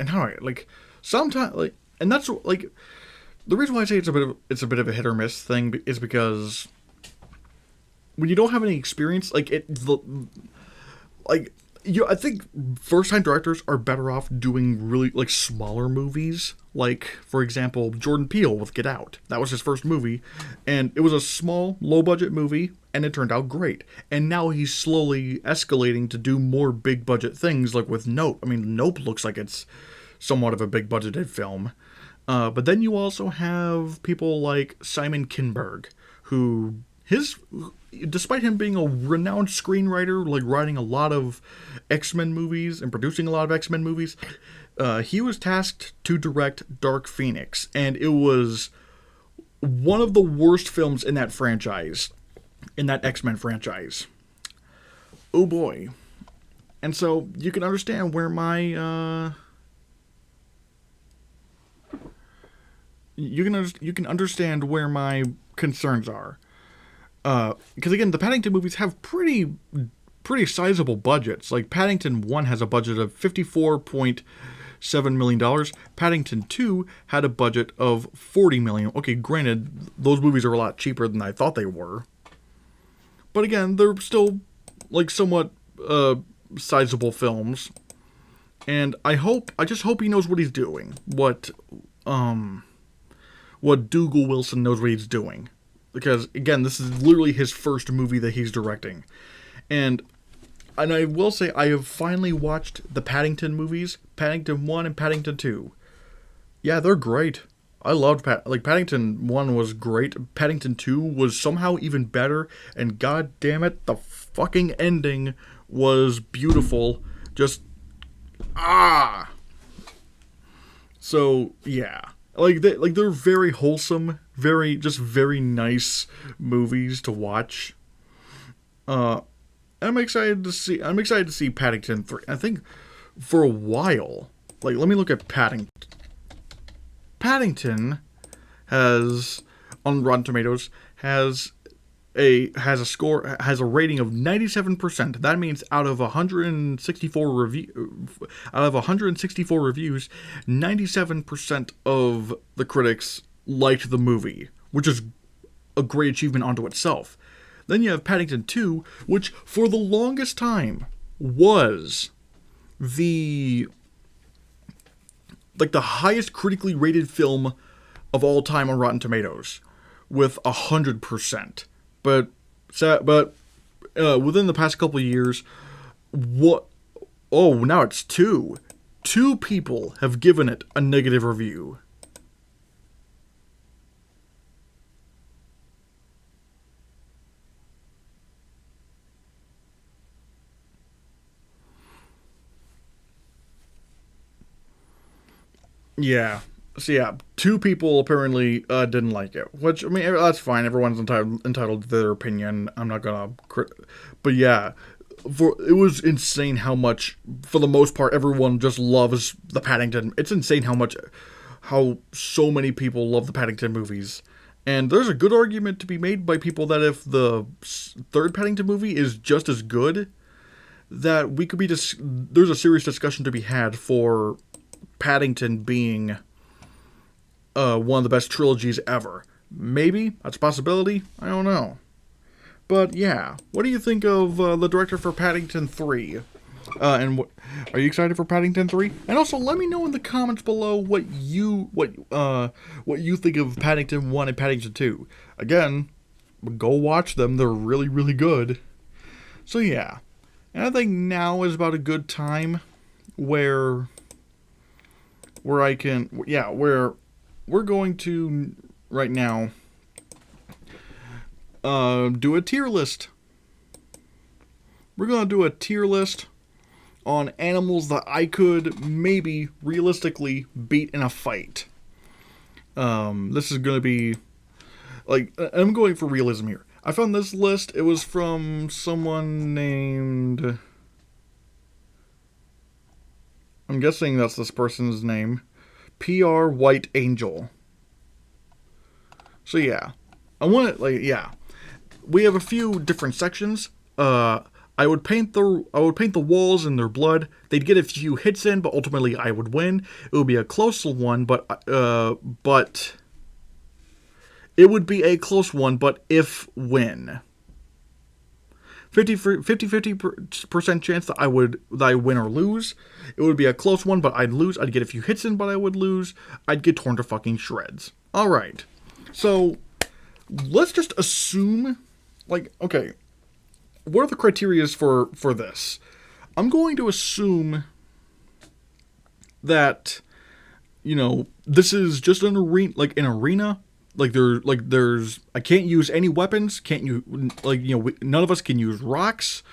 and that's the reason why I say it's a bit of a hit or miss thing is because when you don't have any experience, I think first-time directors are better off doing really, smaller movies. For example, Jordan Peele with Get Out. That was his first movie, and it was a small, low-budget movie, and it turned out great. And now he's slowly escalating to do more big-budget things, like with Nope. I mean, Nope looks like it's somewhat of a big-budgeted film. But then you also have people like Simon Kinberg, who his, despite him being a renowned screenwriter, like writing a lot of X-Men movies and producing a lot of X-Men movies, he was tasked to direct Dark Phoenix, and it was one of the worst films in that franchise, in that X-Men franchise. Oh boy. And so you can understand where my you can understand where my concerns are. Because again, the Paddington movies have pretty sizable budgets. Like Paddington 1 has a budget of $54.7 million. Paddington 2 had a budget of $40 million. Okay, granted, those movies are a lot cheaper than I thought they were. But again, they're still like somewhat sizable films. And I just hope he knows what he's doing. What Dougal Wilson knows what he's doing. Because, again, this is literally his first movie that he's directing. And I will say, I have finally watched the Paddington movies. Paddington 1 and Paddington 2. Yeah, they're great. I loved Paddington 1 was great. Paddington 2 was somehow even better. And god damn it, the fucking ending was beautiful. Just, So, yeah. They're very wholesome, very nice movies to watch. I'm excited to see Paddington 3. I think for a while, let me look at Paddington. Paddington has, on Rotten Tomatoes, has a rating of 97%. That means out of 164 reviews, 97% of the critics liked the movie, which is a great achievement unto itself. Then you have Paddington 2, which for the longest time was the highest critically rated film of all time on Rotten Tomatoes, with 100%. But within the past couple of years, now it's 2. 2 people have given it a negative review. Yeah. So yeah, 2 people apparently didn't like it, which, I mean, that's fine. Everyone's entitled to their opinion. I'm not gonna but yeah, it was insane how much, for the most part, everyone just loves the Paddington. It's insane how so many people love the Paddington movies. And there's a good argument to be made by people that if the third Paddington movie is just as good, that we could there's a serious discussion to be had for Paddington being one of the best trilogies ever. Maybe that's a possibility. I don't know. But yeah, what do you think of the director for Paddington 3? And are you excited for Paddington 3? And also, let me know in the comments below what you think of Paddington 1 and Paddington 2. Again, go watch them. They're really, really good. So yeah, and I think now is about a good time where we're going to right now do a tier list. We're going to do a tier list on animals that I could maybe realistically beat in a fight. This is going to be, I'm going for realism here. I found this list. It was from someone named, I'm guessing that's this person's name, PR White Angel. So yeah, we have a few different sections. I would paint the walls in their blood. They'd get a few hits in, but ultimately I would win. It would be a close one, but it would be a close one, but if win. 50% chance that I win or lose. It would be a close one, but I'd lose. I'd get a few hits in, but I would lose. I'd get torn to fucking shreds. All right. So let's just assume, okay, what are the criteria for this? I'm going to assume that, this is just an arena, there's I can't use any weapons. Can't you none of us can use rocks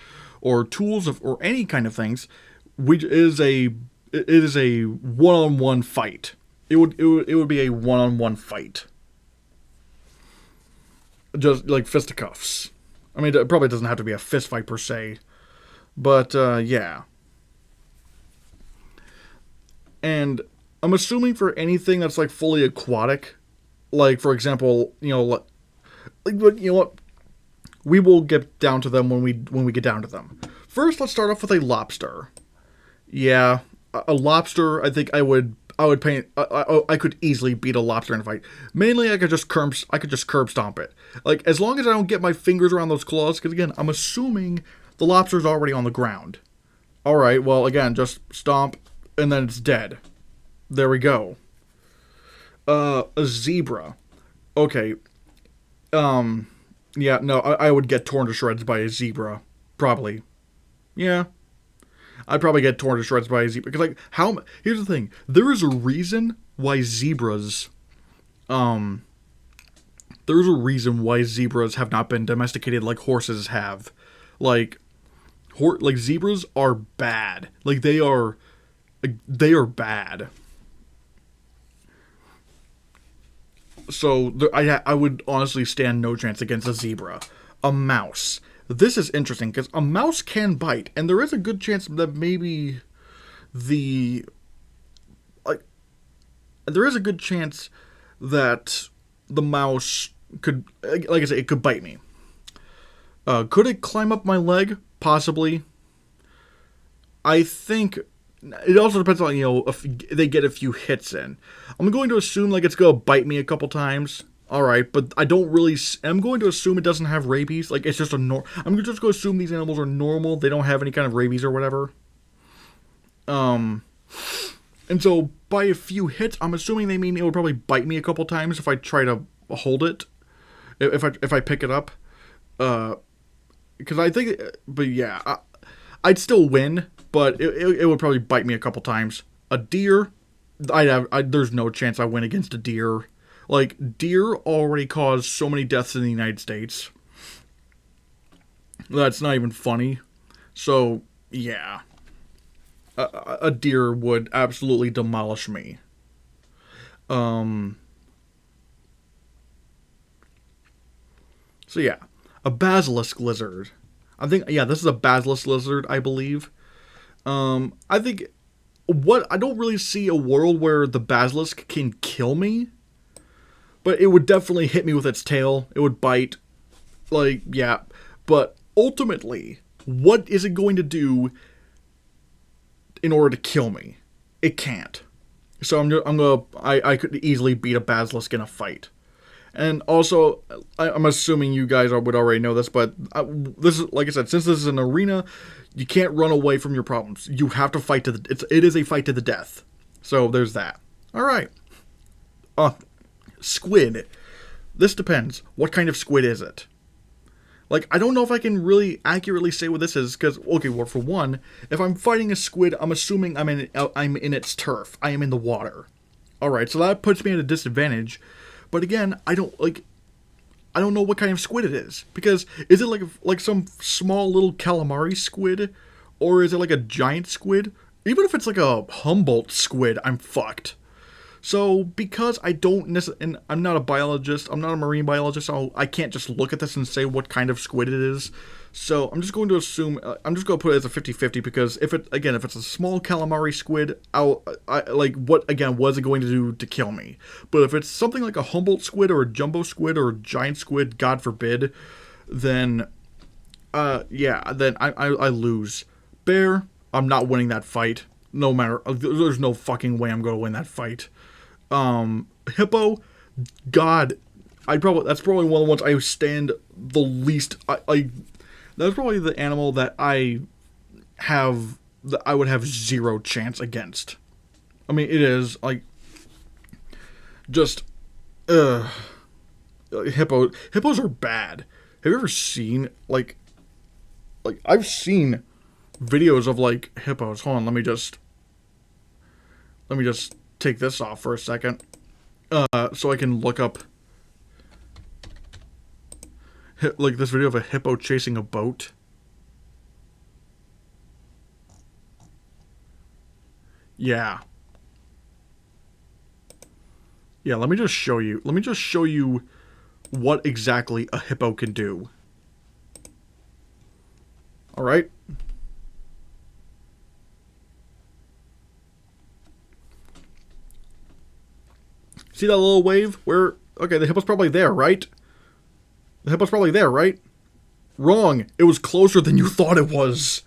or tools or any kind of things. Which is it is a one-on-one fight. It would be a one-on-one fight. Just like fisticuffs. I mean, it probably doesn't have to be a fist fight per se, but yeah. And I'm assuming for anything that's like fully aquatic, like for example, what, we will get down to them when we get down to them. First, let's start off with a lobster. Yeah, a lobster. I think I could easily beat a lobster in a fight. Mainly, I could just curb stomp it. Like as long as I don't get my fingers around those claws, because again, I'm assuming the lobster's already on the ground. All right, well again, just stomp, and then it's dead. There we go. A zebra. Okay. Yeah, no, I would get torn to shreds by a zebra. Probably. Yeah. I'd probably get torn to shreds by a zebra. Because, like, here's the thing. There is a reason why zebras, there's a reason why zebras have not been domesticated like horses have. Like zebras are bad. Like, they are bad. So, I would honestly stand no chance against a zebra. A mouse. This is interesting, because a mouse can bite, and there is a good chance that maybe there is a good chance that the mouse could, like I said, it could bite me. Could it climb up my leg? Possibly. I think it also depends on, if they get a few hits in. I'm going to assume, like, it's going to bite me a couple times. Alright, but I don't really... I'm going to assume it doesn't have rabies. Like, it's just I'm just going to assume these animals are normal. They don't have any kind of rabies or whatever. And so, by a few hits, I'm assuming they mean it would probably bite me a couple times if I try to hold it. If I pick it up. Because I think... But yeah, I'd still win, but it would probably bite me a couple times. A deer... there's no chance I win against a deer. Like, deer already cause so many deaths in the United States. That's not even funny. So, yeah. A deer would absolutely demolish me. So, yeah. A basilisk lizard. I think, yeah, this is a basilisk lizard, I believe. I think... I don't really see a world where the basilisk can kill me. But it would definitely hit me with its tail. It would bite. Like, yeah. But ultimately, what is it going to do in order to kill me? It can't. So I could easily beat a basilisk in a fight. And also, I'm assuming you guys would already know this, but this is, like I said, since this is an arena, you can't run away from your problems. You have to fight it is a fight to the death. So there's that. All right. Squid. This depends. What kind of squid is it? Like, I don't know if I can really accurately say what this is, because, okay, well, for one, if I'm fighting a squid, I'm assuming I'm in its turf. I am in the water. Alright, so that puts me at a disadvantage. But again, I don't know what kind of squid it is. Because, is it like some small little calamari squid? Or is it like a giant squid? Even if it's like a Humboldt squid, I'm fucked. So, because I don't necessarily, and I'm not a biologist, I'm not a marine biologist, so I can't just look at this and say what kind of squid it is. So, I'm just going to assume, I'm just going to put it as a 50-50, because if it's a small calamari squid, what is it going to do to kill me? But if it's something like a Humboldt squid, or a jumbo squid, or a giant squid, God forbid, then, then I lose. Bear, I'm not winning that fight. No matter, there's no fucking way I'm going to win that fight. Hippo, God, that's probably one of the ones I stand the least, that's probably the animal that I would have zero chance against. I mean, it is, like, just, hippos are bad. Have you ever seen, I've seen videos of, hippos. Hold on, let me just take this off for a second, so I can look up like this video of a hippo chasing a boat. Yeah. Yeah, let me just show you. Let me just show you what exactly a hippo can do. Alright? See that little wave? Where... Okay, the hippo's probably there, right? The hippo's probably there, right? Wrong. It was closer than you thought it was.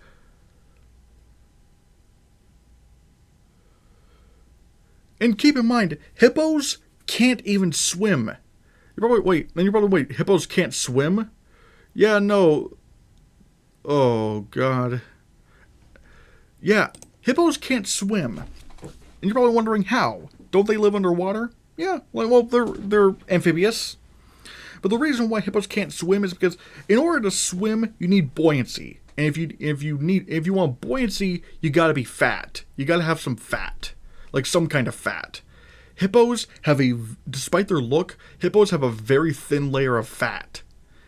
And keep in mind, hippos can't even swim. Wait, hippos can't swim? Yeah, no. Oh, God. Yeah, hippos can't swim. And you're probably wondering how. Don't they live underwater? Yeah, well, they're amphibious. But the reason why hippos can't swim is because in order to swim, you need buoyancy. And if you want buoyancy, you gotta be fat. You gotta have some fat. Like some kind of fat. Hippos have despite their look, hippos have a very thin layer of fat.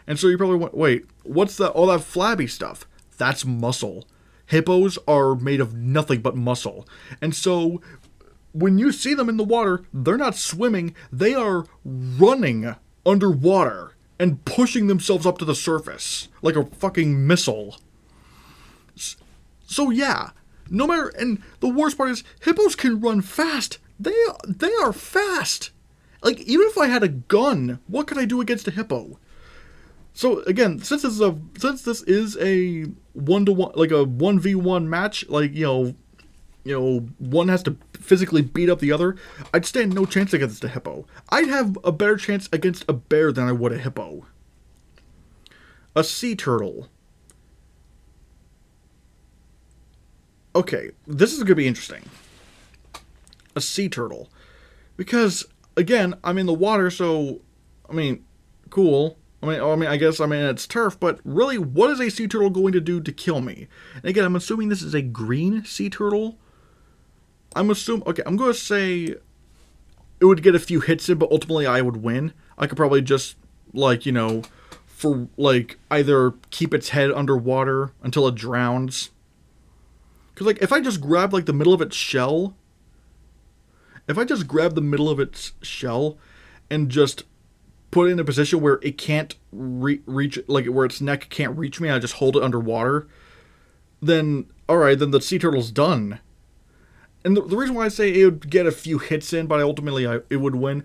And so you probably want, wait, what's all that flabby stuff? That's muscle. Hippos are made of nothing but muscle. And so when you see them in the water, they're not swimming, they are running underwater and pushing themselves up to the surface like a fucking missile. So yeah, no matter, and the worst part is hippos can run fast. They are fast. Like even if I had a gun, what could I do against a hippo? So again, since this is a 1-to-1, like a 1v1 match, like you know, one has to physically beat up the other, I'd stand no chance against a hippo. I'd have a better chance against a bear than I would a hippo. A sea turtle. Okay, this is going to be interesting. A sea turtle. Because, again, I'm in the water, so, I mean, cool. I guess it's turf, but really, what is a sea turtle going to do to kill me? And again, I'm assuming this is a green sea turtle. I'm going to say it would get a few hits in, but ultimately I would win. I could probably just, like, you know, for, like, either keep its head underwater until it drowns. Because, like, if I just grab, like, the middle of its shell, and just put it in a position where it can't reach, like, where its neck can't reach me, I just hold it underwater, then, alright, then the sea turtle's done. And the reason why I say it would get a few hits in, but it would win,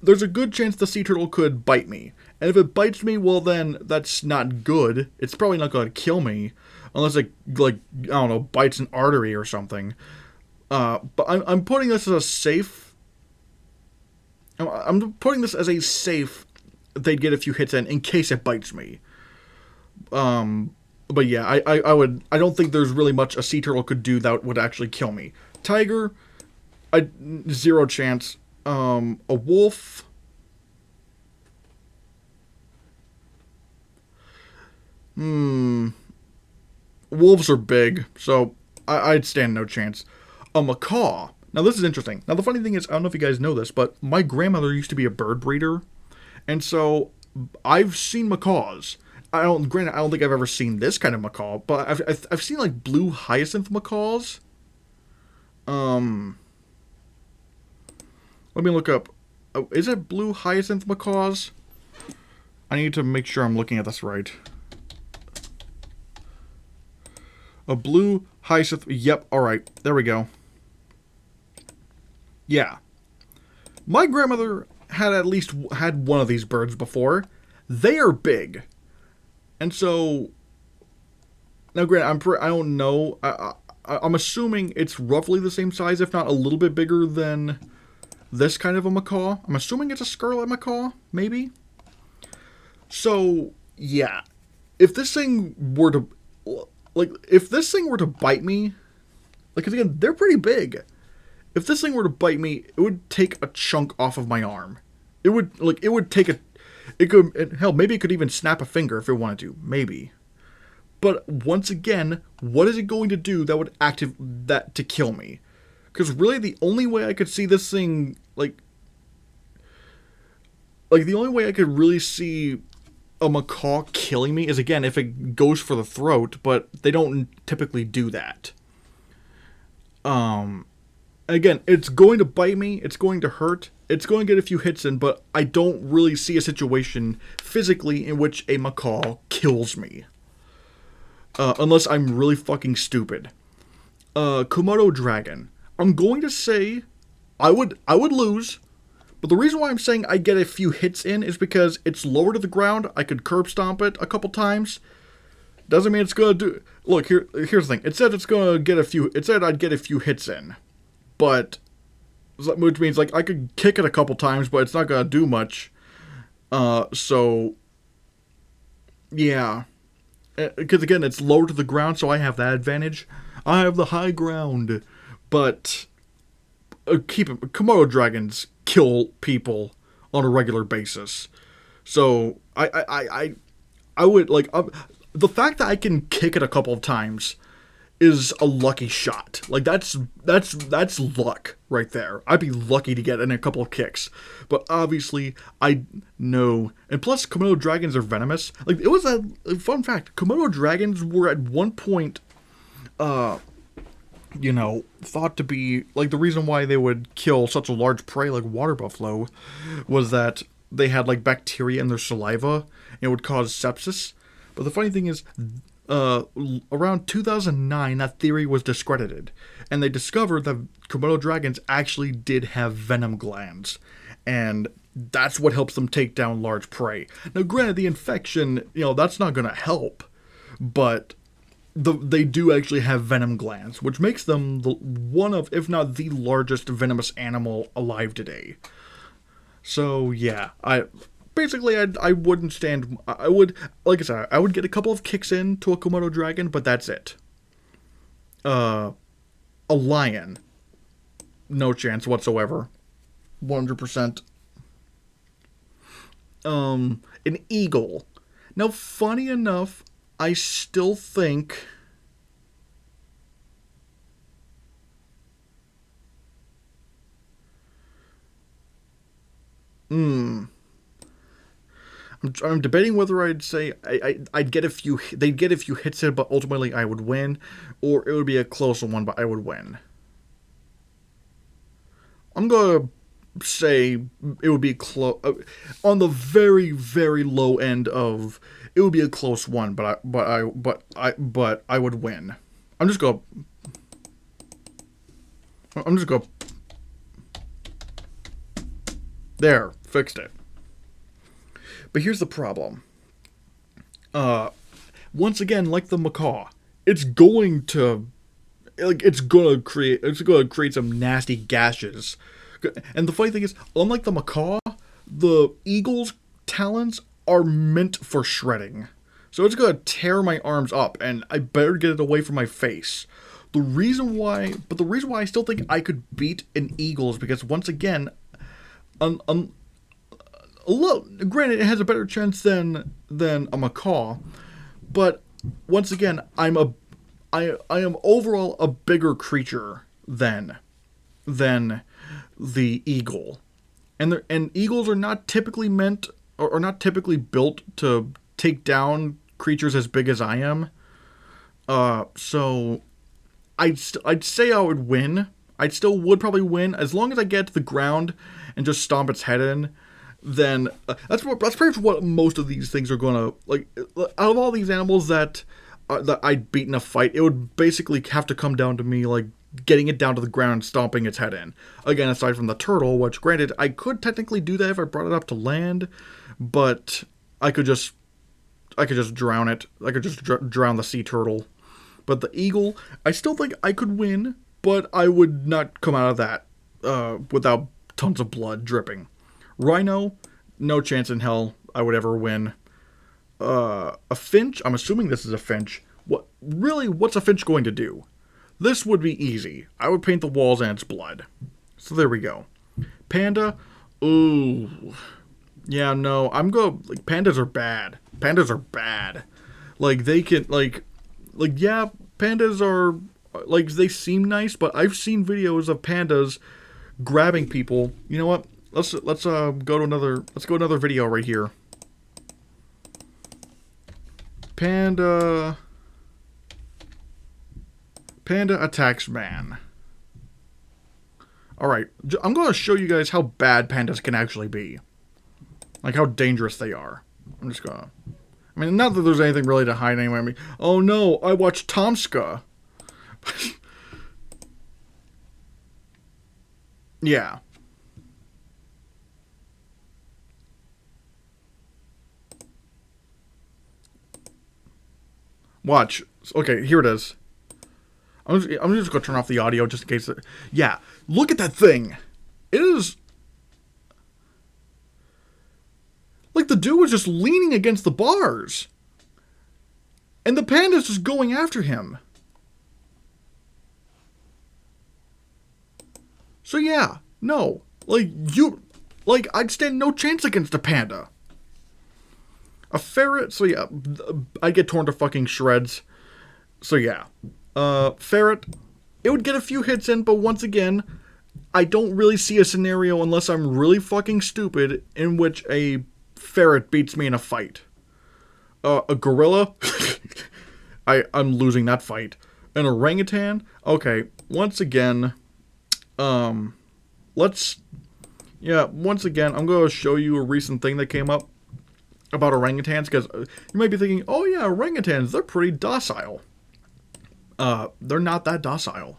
there's a good chance the sea turtle could bite me. And if it bites me, well then, that's not good. It's probably not going to kill me. Unless it, like, I don't know, bites an artery or something. But I'm putting this as a safe... I'm putting this as a safe they'd get a few hits in case it bites me. But yeah, I don't think there's really much a sea turtle could do that would actually kill me. Tiger, zero chance. A wolf. Wolves are big, so I'd stand no chance. A macaw. Now this is interesting. Now the funny thing is, I don't know if you guys know this, but my grandmother used to be a bird breeder, and so I've seen macaws. I don't think I've ever seen this kind of macaw, but I've seen like blue hyacinth macaws. Let me look up. Oh, is it blue hyacinth macaws? I need to make sure I'm looking at this right. A blue hyacinth. Yep. All right. There we go. Yeah. My grandmother had at least had one of these birds before. They are big. And so, now granted, I don't know, I'm assuming it's roughly the same size, if not a little bit bigger than this kind of a macaw. I'm assuming it's a scarlet macaw, maybe? So, yeah, if this thing were to, bite me, like, 'cause again, they're pretty big. If this thing were to bite me, it would take a chunk off of my arm. It would take a... hell, maybe it could even snap a finger if it wanted to. Maybe. But once again, what is it going to do that would activate that to kill me? Because really the only way I could see this thing, the only way I could really see a macaw killing me is, again, if it goes for the throat, but they don't typically do that. Again, it's going to bite me, it's going to hurt, it's going to get a few hits in, but I don't really see a situation physically in which a macaw kills me. Unless I'm really fucking stupid. Komodo dragon. I'm going to say I would lose, but the reason why I'm saying I get a few hits in is because it's lower to the ground. I could curb stomp it a couple times. Doesn't mean it's gonna do. Look, here's the thing. It said it's gonna get a few. It said I'd get a few hits in, but which means like I could kick it a couple times, but it's not gonna do much. So yeah, because again, it's lower to the ground, so I have that advantage. I have the high ground, but keep it. Komodo dragons kill people on a regular basis, so I would like the fact that I can kick it a couple of times is a lucky shot. Like that's luck right there. I'd be lucky to get in a couple of kicks, but obviously I know. And plus, Komodo dragons are venomous. Like it was a fun fact. Komodo dragons were at one point, thought to be like the reason why they would kill such a large prey like water buffalo was that they had like bacteria in their saliva and it would cause sepsis. But the funny thing is, around 2009, that theory was discredited, and they discovered that Komodo dragons actually did have venom glands, and that's what helps them take down large prey. Now, granted, the infection, that's not going to help, but they do actually have venom glands, which makes them one of, if not the largest venomous animal alive today. So, yeah, Basically, I wouldn't stand. I would, like I said, I would get a couple of kicks into a Komodo dragon, but that's it. A lion, no chance whatsoever, 100%. An eagle. Now, funny enough, I still think. I'm debating whether I'd say I'd get a few. They'd get a few hits in, but ultimately I would win, or it would be a close one, but I would win. I'm gonna say it would be close on the very, very low end of it would be a close one, but I would win. I'm just gonna. There, fixed it. But here's the problem. Once again, like the macaw, it's going to create some nasty gashes. And the funny thing is, unlike the macaw, the eagle's talons are meant for shredding. So it's gonna tear my arms up, and I better get it away from my face. The reason why I still think I could beat an eagle is because once again, granted, it has a better chance than a macaw, but once again, I am overall a bigger creature than the eagle, and eagles are not typically meant or not typically built to take down creatures as big as I am. So I'd say I would win. I still would probably win as long as I get to the ground and just stomp its head in. Then that's pretty much what most of these things are gonna like. Out of all these animals that I'd beat in a fight, it would basically have to come down to me like getting it down to the ground and stomping its head in. Again, aside from the turtle, which granted I could technically do that if I brought it up to land, but I could just drown it. I could just drown the sea turtle. But the eagle, I still think I could win, but I would not come out of that without tons of blood dripping. Rhino, no chance in hell I would ever win. A finch, I'm assuming this is a finch. What's a finch going to do? This would be easy. I would paint the walls and its blood. So there we go. Panda, ooh. Yeah, no, pandas are bad. Pandas are bad. Like, they can, yeah, pandas are, they seem nice, but I've seen videos of pandas grabbing people. You know what? Let's go to another video right here. Panda attacks man. Alright, I'm going to show you guys how bad pandas can actually be. Like, how dangerous they are. I'm just gonna... I mean, not that there's anything really to hide anyway. I mean, oh no, I watched Tomska. Yeah. Watch. Okay, here it is. I'm just gonna turn off the audio just in case. Yeah, look at that thing. It is like the dude was just leaning against the bars, and the panda's just going after him. So yeah, no, like I'd stand no chance against a panda. A ferret, so yeah, I get torn to fucking shreds. So yeah. Ferret, it would get a few hits in, but once again, I don't really see a scenario unless I'm really fucking stupid in which a ferret beats me in a fight. A gorilla, I'm losing that fight. An orangutan, okay, once again, once again, I'm going to show you a recent thing that came up about orangutans, because you might be thinking, oh yeah, orangutans, they're pretty docile. They're not that docile.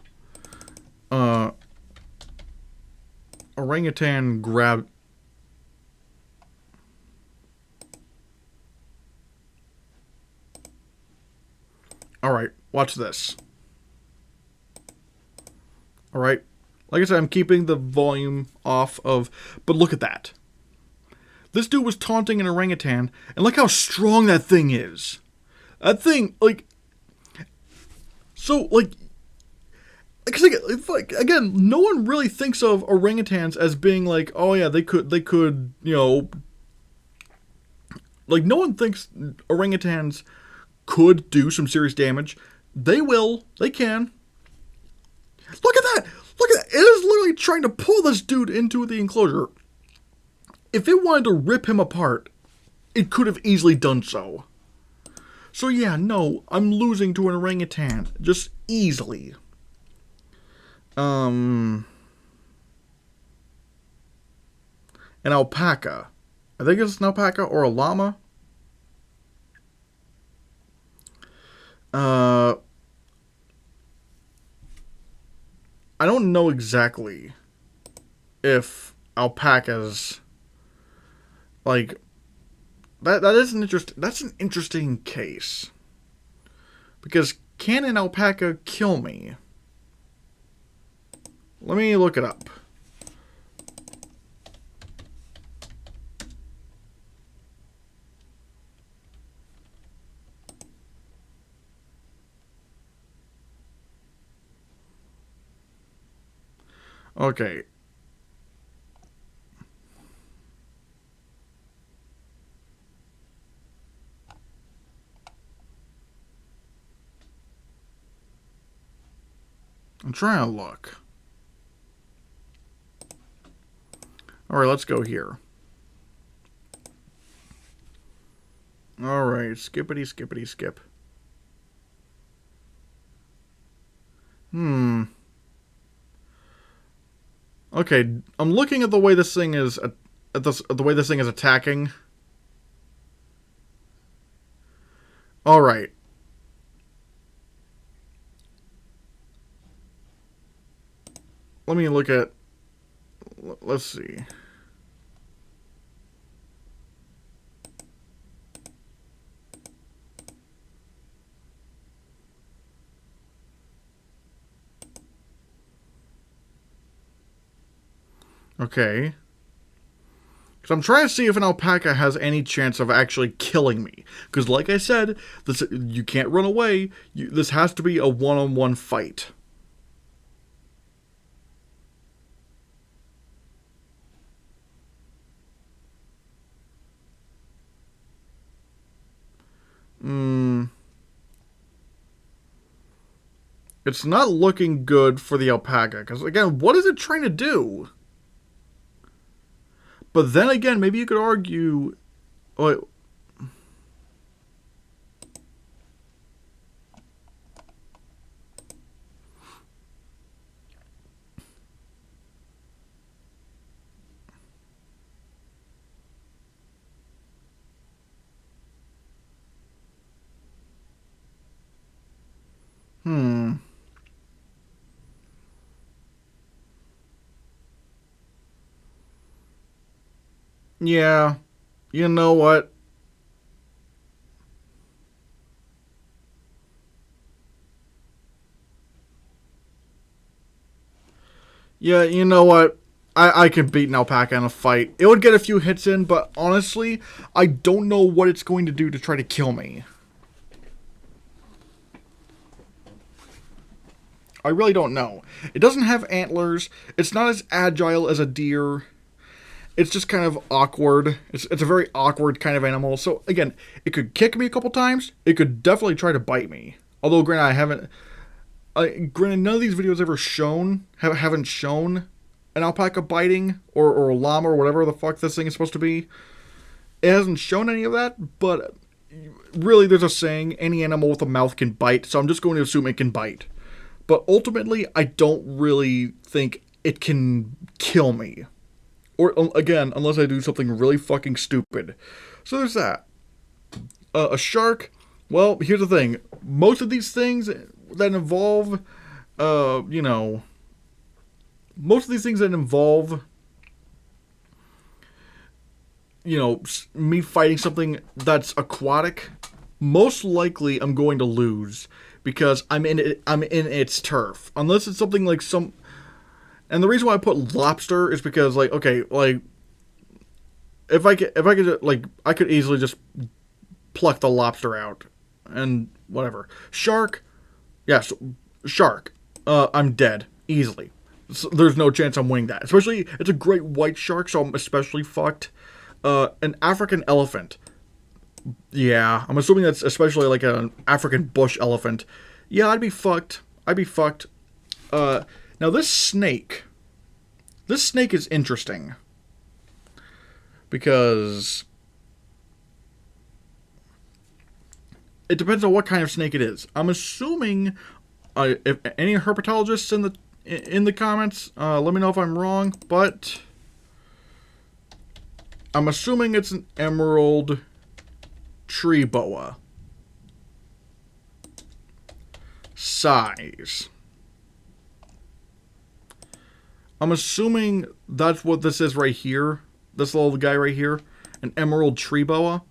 Orangutan grabbed... Alright, watch this. Alright. Like I said, I'm keeping the volume off of... But look at that. This dude was taunting an orangutan, and look how strong that thing is. That thing, like... So, like, again, no one really thinks of orangutans as being like, oh yeah, they could, you know, like, no one thinks orangutans could do some serious damage. They will. They can. Look at that! Look at that! It is literally trying to pull this dude into the enclosure. If it wanted to rip him apart, it could have easily done so. So yeah, no, I'm losing to an orangutan. Just easily. An alpaca. I think it's an alpaca or a llama. I don't know exactly if alpacas, like, that's an interesting case. Because can an alpaca kill me? Let me look it up. Okay. I'm trying to look. Alright, let's go here. Alright, skippity, skippity, skip. Okay, I'm looking at the way this thing is the way this thing is attacking. All right. Let me look at. Let's see. Okay. Because I'm trying to see if an alpaca has any chance of actually killing me. Because like I said, this, you can't run away. This has to be a one-on-one fight. It's not looking good for the alpaca. Because again, what is it trying to do? But then again, maybe you could argue... Oh, Yeah. You know what? Yeah, you know what? I could beat an alpaca in a fight. It would get a few hits in, but honestly, I don't know what it's going to do to try to kill me. I really don't know. It doesn't have antlers. It's not as agile as a deer. It's just kind of awkward. It's a very awkward kind of animal. So again, it could kick me a couple times. It could definitely try to bite me. Although, granted, I haven't. Granted, none of these videos ever haven't shown an alpaca biting or a llama or whatever the fuck this thing is supposed to be. It hasn't shown any of that, but really, there's a saying: any animal with a mouth can bite. So I'm just going to assume it can bite. But ultimately, I don't really think it can kill me. Or, again, unless I do something really fucking stupid. So there's that. A shark, well, here's the thing. Most of these things that involve, most of these things that involve, me fighting something that's aquatic, most likely I'm going to lose. Because I'm in its turf. Unless it's something like some... And the reason why I put lobster is because, like, okay, like, if I could, like, I could easily just pluck the lobster out and whatever. Shark, yes, shark. I'm dead easily. So there's no chance I'm winning that. Especially, it's a great white shark, so I'm especially fucked. An African elephant. Yeah, I'm assuming that's especially like an African bush elephant. Yeah, I'd be fucked. Now this snake is interesting. Because it depends on what kind of snake it is. I'm assuming, if any herpetologists in the comments, let me know if I'm wrong, but I'm assuming it's an emerald tree boa. Size. I'm assuming that's what this is right here. This little guy right here. An emerald tree boa.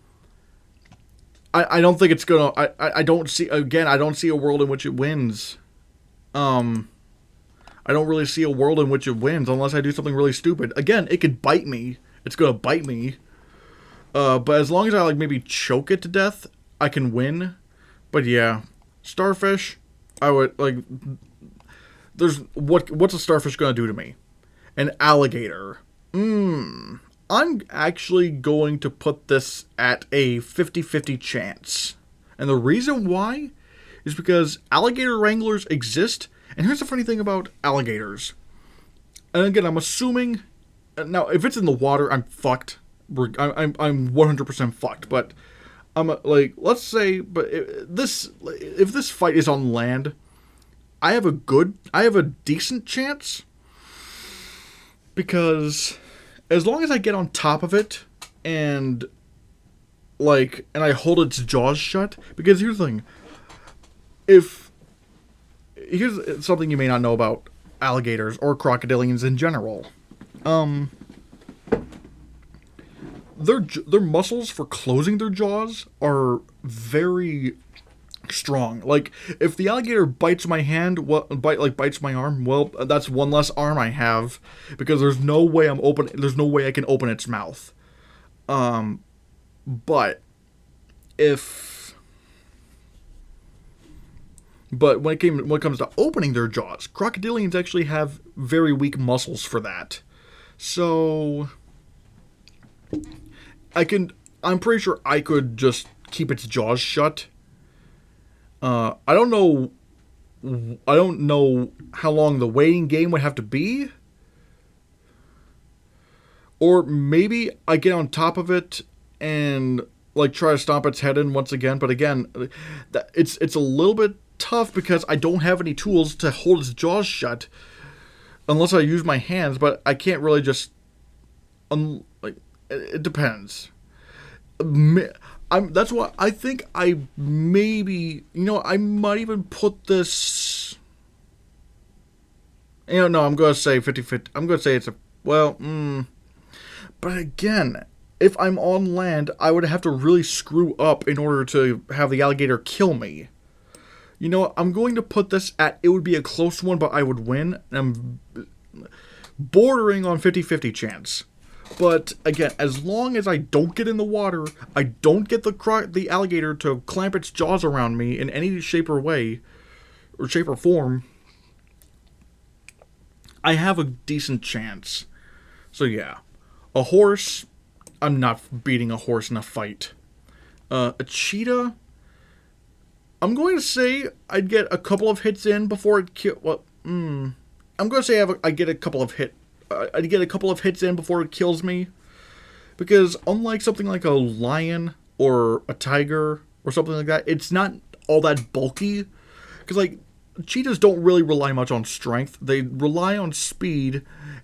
I don't think it's gonna... I don't see... Again, I don't see a world in which it wins. I don't really see a world in which it wins unless I do something really stupid. Again, it could bite me. It's gonna bite me. But as long as I, like, maybe choke it to death, I can win. But yeah, starfish, I would, like, what's a starfish gonna do to me? An alligator. I'm actually going to put this at a 50-50 chance. And the reason why is because alligator wranglers exist. And here's the funny thing about alligators. And again, I'm assuming... Now, if it's in the water, I'm fucked. I'm 100% fucked, but I'm like, let's say, but if this fight is on land, I have a decent chance, because as long as I get on top of it and I hold its jaws shut, because here's the thing, here's something you may not know about alligators or crocodilians in general. Their muscles for closing their jaws are very strong. Like, if the alligator bites my hand, bites my arm, well, that's one less arm I have, because there's no way I can open its mouth. But when it comes to opening their jaws, crocodilians actually have very weak muscles for that. So I'm pretty sure I could just keep its jaws shut. I don't know how long the waiting game would have to be. Or maybe I get on top of it and, like, try to stomp its head in once again. But again, it's a little bit tough because I don't have any tools to hold its jaws shut unless I use my hands. But I can't really just... it depends. That's what I think. I maybe, I might even put this. No, I'm gonna say 50-50. I'm gonna say it's a well. But again, if I'm on land, I would have to really screw up in order to have the alligator kill me. I'm going to put this at, it would be a close one, but I would win. I'm bordering on 50-50 chance. But again, as long as I don't get in the water, I don't get the alligator to clamp its jaws around me in any shape or way, or shape or form, I have a decent chance. So yeah. A horse, I'm not beating a horse in a fight. A cheetah, I'm going to say I'd get a couple of hits in before it kill. Well, I'm going to say I get a couple of I'd get a couple of hits in before it kills me, because unlike something like a lion or a tiger or something like that, it's not all that bulky. Because like cheetahs don't really rely much on strength; they rely on speed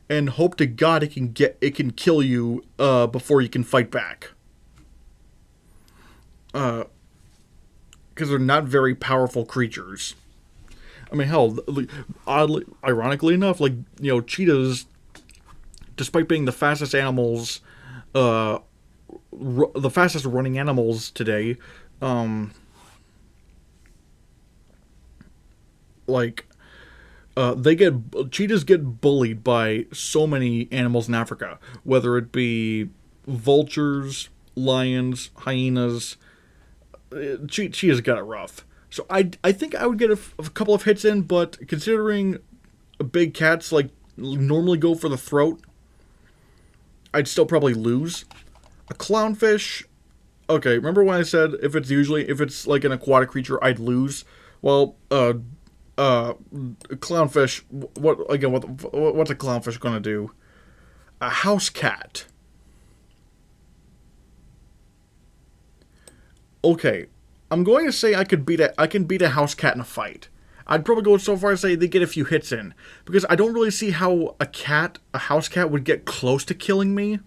and hope to God it can kill you before you can fight back. Because they're not very powerful creatures. I mean, hell, ironically enough, cheetahs, despite being the fastest animals, the fastest running animals today, cheetahs get bullied by so many animals in Africa, whether it be vultures, lions, hyenas. Cheetahs got it rough. So I think I would get a couple of hits in, but considering big cats normally go for the throat, I'd still probably lose. A clownfish, okay, remember when I said if it's like an aquatic creature, I'd lose? Well, clownfish, what's a clownfish gonna do? A house cat. Okay, I'm going to say I can beat a house cat in a fight. I'd probably go so far as say they get a few hits in, because I don't really see how a house cat would get close to killing me.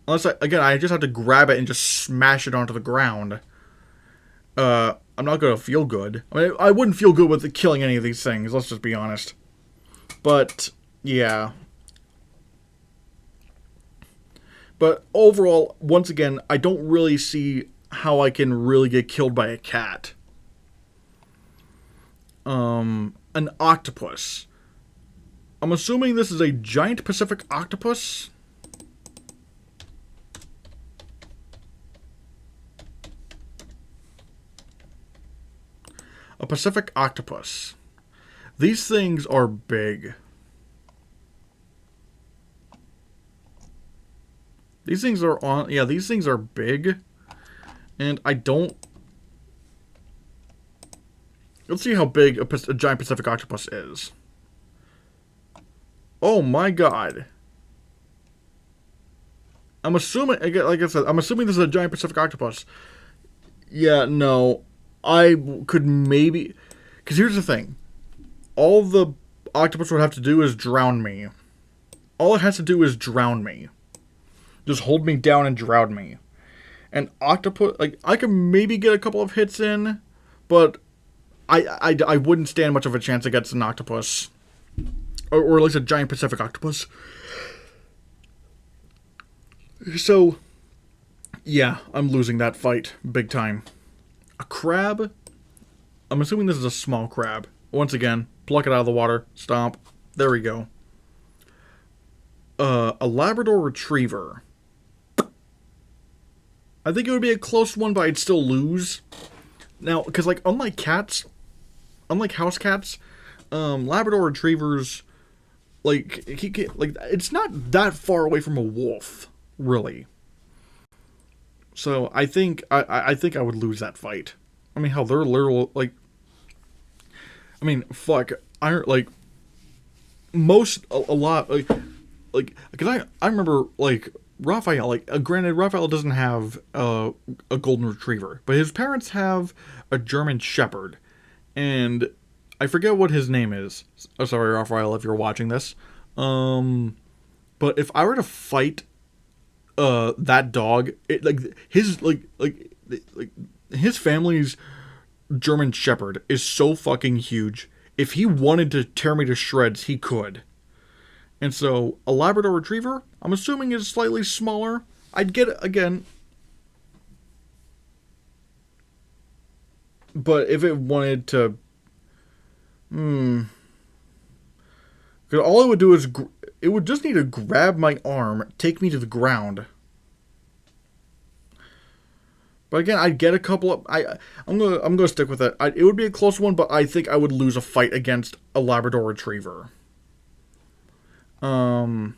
Unless I just have to grab it and just smash it onto the ground. I'm not gonna feel good. I mean, I wouldn't feel good with killing any of these things. Let's just be honest. But yeah. But overall, once again, I don't really see how I can really get killed by a cat. An octopus. I'm assuming this is a giant Pacific octopus. A Pacific octopus. These things are big. These things are big. And I don't... Let's see how big a giant Pacific octopus is. Oh my god. I'm assuming, like I said, I'm assuming this is a giant Pacific octopus. Yeah, no. I could maybe... Because here's the thing. All the octopus would have to do is drown me. All it has to do is drown me. Just hold me down and drown me. And octopus... I could maybe get a couple of hits in, but I wouldn't stand much of a chance against an octopus. Or at least a giant Pacific octopus. So, yeah, I'm losing that fight big time. A crab? I'm assuming this is a small crab. Once again, pluck it out of the water, stomp. There we go. A Labrador Retriever. I think it would be a close one, but I'd still lose. Now, because unlike house cats, Labrador Retrievers, it's not that far away from a wolf, really. So I think I think I would lose that fight. I mean, hell, they're literal fuck. Because I remember Raphael. Granted, Raphael doesn't have a golden retriever, but his parents have a German Shepherd, and I forget what his name is. Oh, sorry, Raphael, if you're watching this. But if I were to fight that dog, his family's German Shepherd is so fucking huge. If he wanted to tear me to shreds, he could. And so a Labrador Retriever, I'm assuming, is slightly smaller. I'd get it again. But if it wanted to, because all it would do is it would just need to grab my arm, take me to the ground. But again, I'd get a couple of. I'm gonna stick with it. It would be a close one, but I think I would lose a fight against a Labrador Retriever. A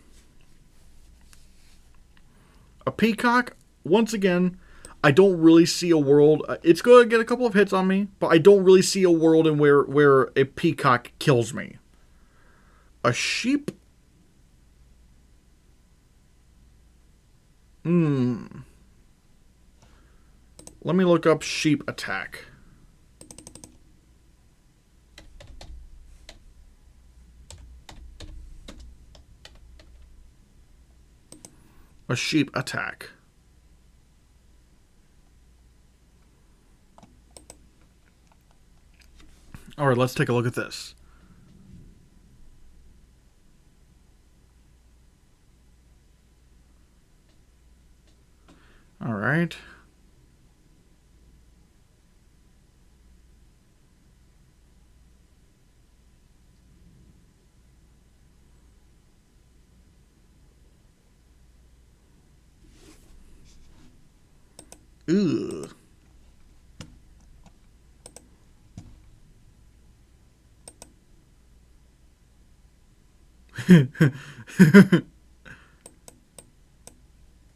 peacock. Once again, I don't really see a world. It's going to get a couple of hits on me, but I don't really see a world in where a peacock kills me. A sheep? Let me look up sheep attack. A sheep attack. Alright, let's take a look at this. Alright. Ugh.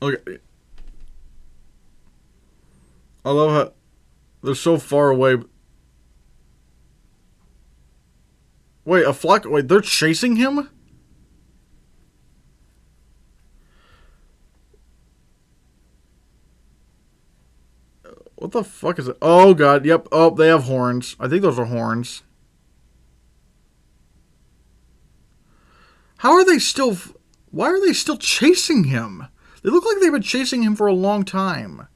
Okay. I love how they're so far away. Wait, a flock? Wait, they're chasing him? What the fuck is it? Oh god, yep. Oh, they have horns. I think those are horns. How are they still... Why are they still chasing him? They look like they've been chasing him for a long time.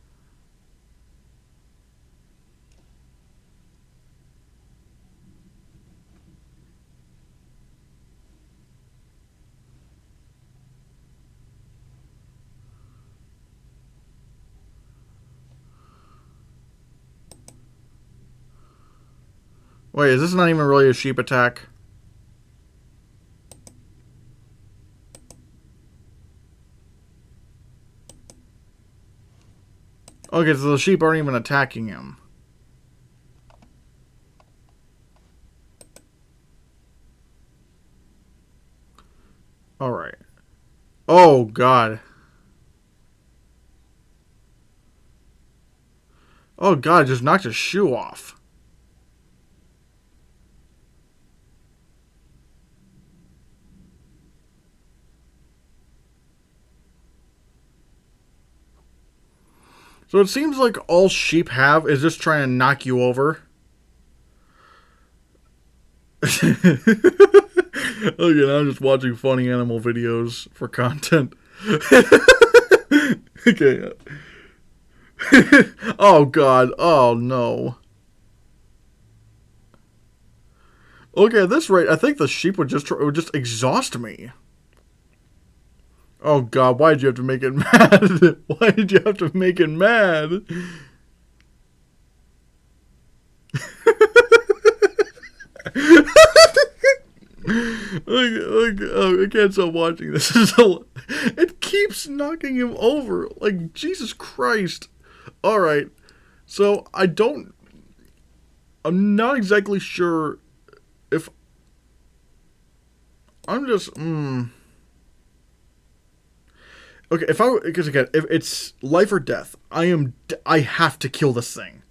Wait, is this not even really a sheep attack? Okay, so the sheep aren't even attacking him. Alright. Oh, God. Oh, God, just knocked his shoe off. So it seems like all sheep have is just trying to knock you over. Okay, now I'm just watching funny animal videos for content. Okay. Oh god. Oh no. Okay, at this rate, I think the sheep would just exhaust me. Oh god, why did you have to make it mad? Why did you have to make it mad? I can't stop watching this. It keeps knocking him over. Like, Jesus Christ. Alright. So, I'm not exactly sure if... I'm just... Okay, because again, if it's life or death, I have to kill this thing.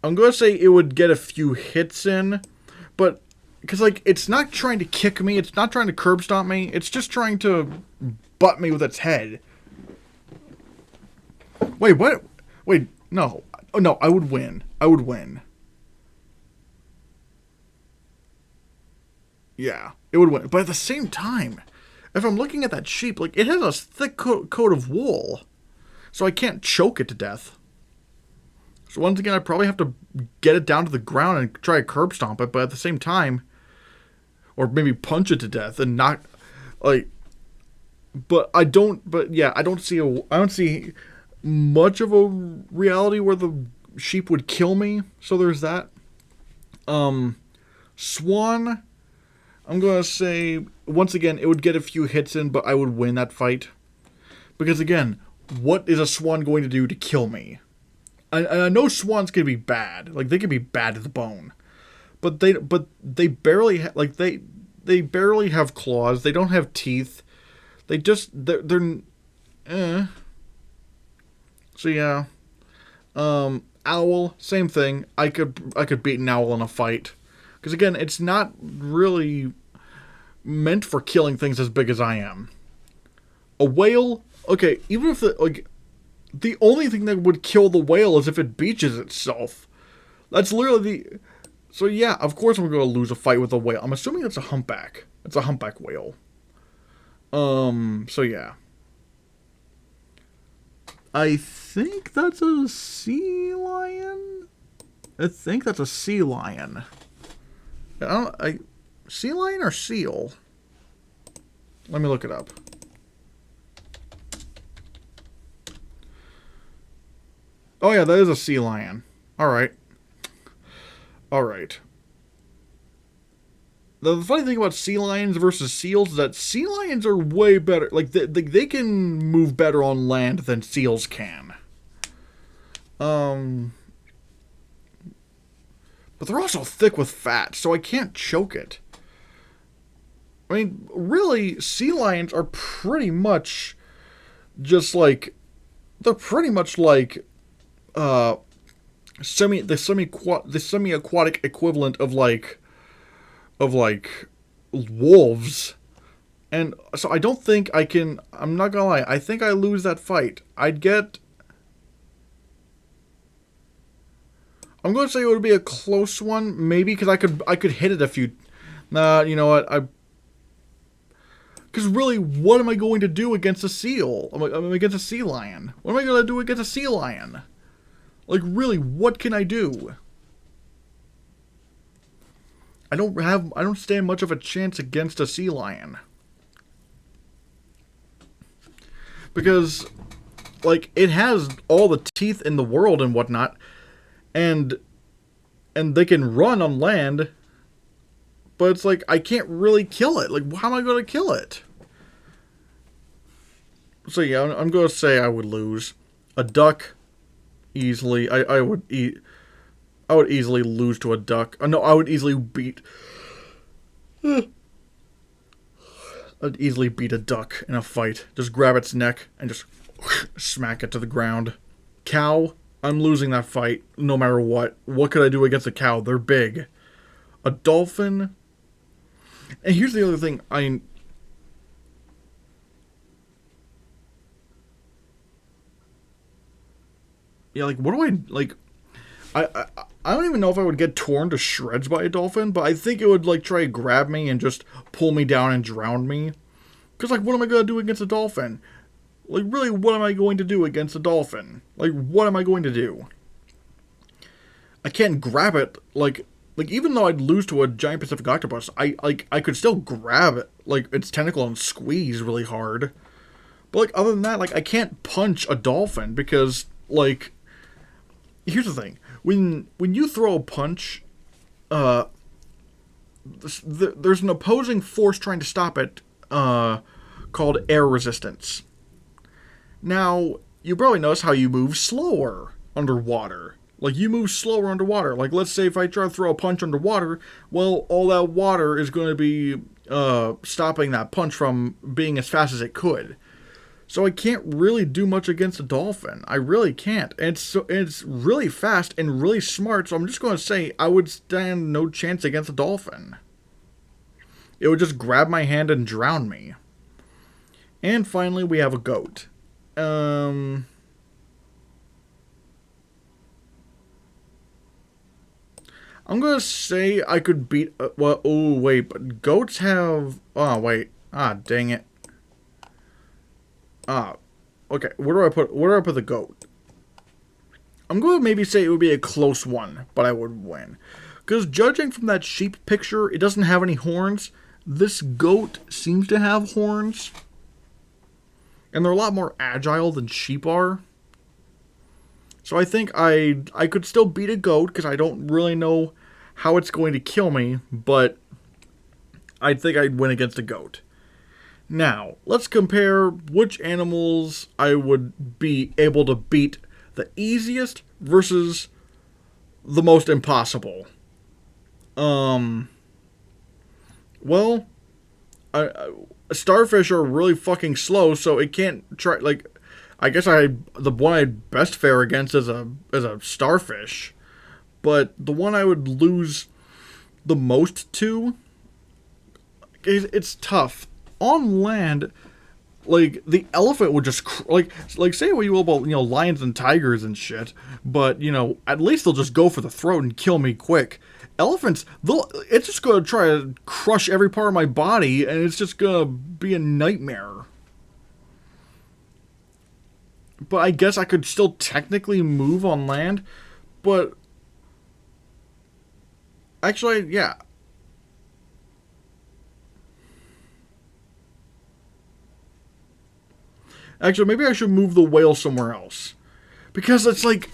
I'm going to say it would get a few hits in, but, because, like, it's not trying to kick me, it's not trying to curb stomp me, it's just trying to butt me with its head. Wait, what? Wait, no. Oh, no, I would win. I would win. Yeah, it would win. But at the same time, if I'm looking at that sheep, like, it has a thick coat of wool. So I can't choke it to death. So once again, I probably have to get it down to the ground and try to curb stomp it, but at the same time, or maybe punch it to death and not, like, I don't see much of a reality where the sheep would kill me. So there's that. Swan, I'm going to say, once again, it would get a few hits in, but I would win that fight. Because again, what is a swan going to do to kill me? I know swans can be bad. Like, they can be bad to the bone. But they barely, they barely have claws. They don't have teeth. They're So yeah. Owl, same thing. I could beat an owl in a fight. Because again, it's not really meant for killing things as big as I am. A whale, okay, even if the only thing that would kill the whale is if it beaches itself. That's literally so yeah, of course I'm going to lose a fight with a whale. I'm assuming it's a humpback. It's a humpback whale. So yeah. I think that's a sea lion. I think that's a sea lion. Sea lion or seal? Let me look it up. Oh yeah, that is a sea lion. Alright. Alright. The funny thing about sea lions versus seals is that sea lions are way better. Like, they can move better on land than seals can. But they're also thick with fat, so I can't choke it. I mean, really, sea lions are pretty much just like... They're pretty much like... the semi-aquatic equivalent of wolves. And so I don't think I can, I'm not gonna lie, I think I lose that fight. I'm gonna say it would be a close one, maybe, because I could hit it a few. Nah, you know what, because really, what am I going to do against a seal? I'm against a sea lion. What am I gonna do against a sea lion? Like, really, what can I do? I don't stand much of a chance against a sea lion. Because, like, it has all the teeth in the world and whatnot, and they can run on land, but it's like, I can't really kill it. Like, how am I going to kill it? So yeah, I'm going to say I would lose. A duck, easily. I would easily lose to a duck. No, I would easily beat... I'd easily beat a duck in a fight. Just grab its neck and just smack it to the ground. Cow, I'm losing that fight no matter what. What could I do against a cow? They're big. A dolphin... And here's the other thing. Yeah, like, what do I... Like... I don't even know if I would get torn to shreds by a dolphin, but I think it would, like, try to grab me and just pull me down and drown me. Because, like, what am I going to do against a dolphin? Like, really, what am I going to do against a dolphin? Like, what am I going to do? I can't grab it, like, even though I'd lose to a giant Pacific octopus, I could still grab it, like, its tentacle and squeeze really hard. But, like, other than that, like, I can't punch a dolphin because, like... Here's the thing. When you throw a punch, there's an opposing force trying to stop it, called air resistance. Now, you probably notice how you move slower underwater. Like, you move slower underwater. Like, let's say if I try to throw a punch underwater, well, all that water is going to be, stopping that punch from being as fast as it could. So I can't really do much against a dolphin. I really can't. And it's really fast and really smart, so I'm just going to say I would stand no chance against a dolphin. It would just grab my hand and drown me. And finally, we have a goat. I'm going to say I could beat... well, oh, wait, but goats have... Oh, wait. Ah, dang it. Okay, where do I put the goat? I'm going to maybe say it would be a close one, but I would win. Because judging from that sheep picture, it doesn't have any horns. This goat seems to have horns. And they're a lot more agile than sheep are. So I think I could still beat a goat, because I don't really know how it's going to kill me, but I think I'd win against a goat. Now, let's compare which animals I would be able to beat the easiest versus the most impossible. Well, starfish are really fucking slow, so it can't try, like, I guess the one I'd best fare against is a starfish, but the one I would lose the most to, it's tough. On land, like, the elephant would just, like say what you will about, lions and tigers and shit, but, at least they'll just go for the throat and kill me quick. Elephants, it's just gonna try to crush every part of my body, and it's just gonna be a nightmare. But I guess I could still technically move on land, but actually, yeah. Actually, maybe I should move the whale somewhere else. Because it's like,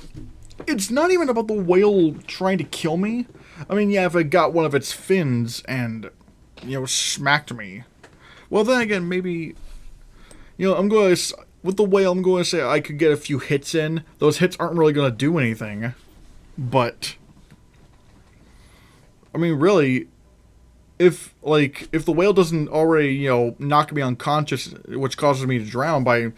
it's not even about the whale trying to kill me. I mean, yeah, if it got one of its fins and, smacked me. Well, then again, maybe, with the whale, I'm going to say I could get a few hits in. Those hits aren't really going to do anything. But, I mean, really, if the whale doesn't already, knock me unconscious, which causes me to drown by,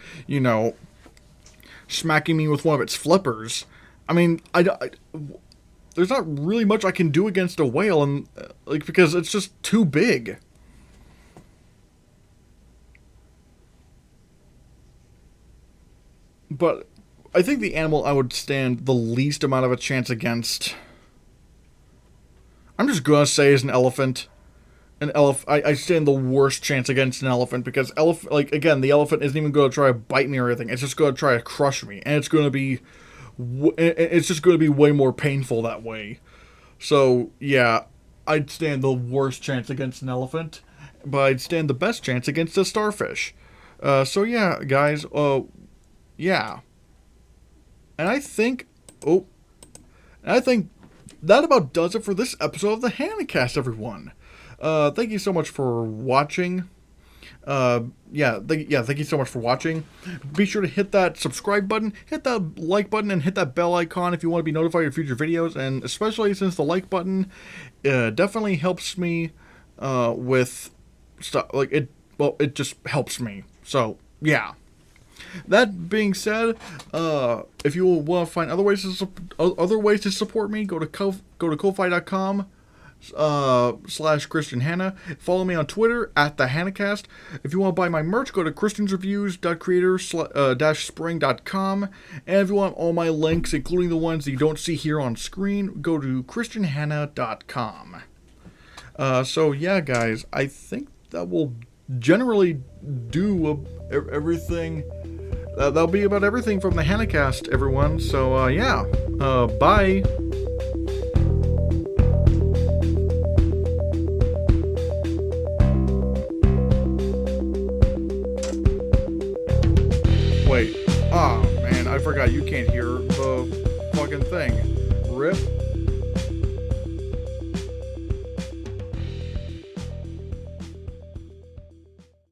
smacking me with one of its flippers, I mean, there's not really much I can do against a whale, and because it's just too big. But I think the animal I would stand the least amount of a chance against, I'm just gonna say, is an elephant. I stand the worst chance against an elephant, because again, the elephant isn't even going to try to bite me or anything. It's just going to try to crush me, and it's just going to be way more painful that way. So yeah, I'd stand the worst chance against an elephant, but I'd stand the best chance against a starfish. So yeah, guys. Yeah, and I think that about does it for this episode of the Hannahcast, everyone. Thank you so much for watching. Thank you so much for watching. Be sure to hit that subscribe button, hit that like button, and hit that bell icon if you want to be notified of future videos. And especially since the like button definitely helps me with stuff it. Well, it just helps me. So yeah. That being said, if you want to find other ways to support me, go to ko-fi.com. /Christian Hannah. Follow me on Twitter at the Hannahcast. If you want to buy my merch, go to christiansreviews.creator-spring.com. And if you want all my links, including the ones that you don't see here on screen, go to christianhannah.com. So yeah, guys, I think that will generally do everything. That'll be about everything from the Hannahcast, everyone. So yeah, bye. Wait. Oh, man, I forgot you can't hear the fucking thing. RIP.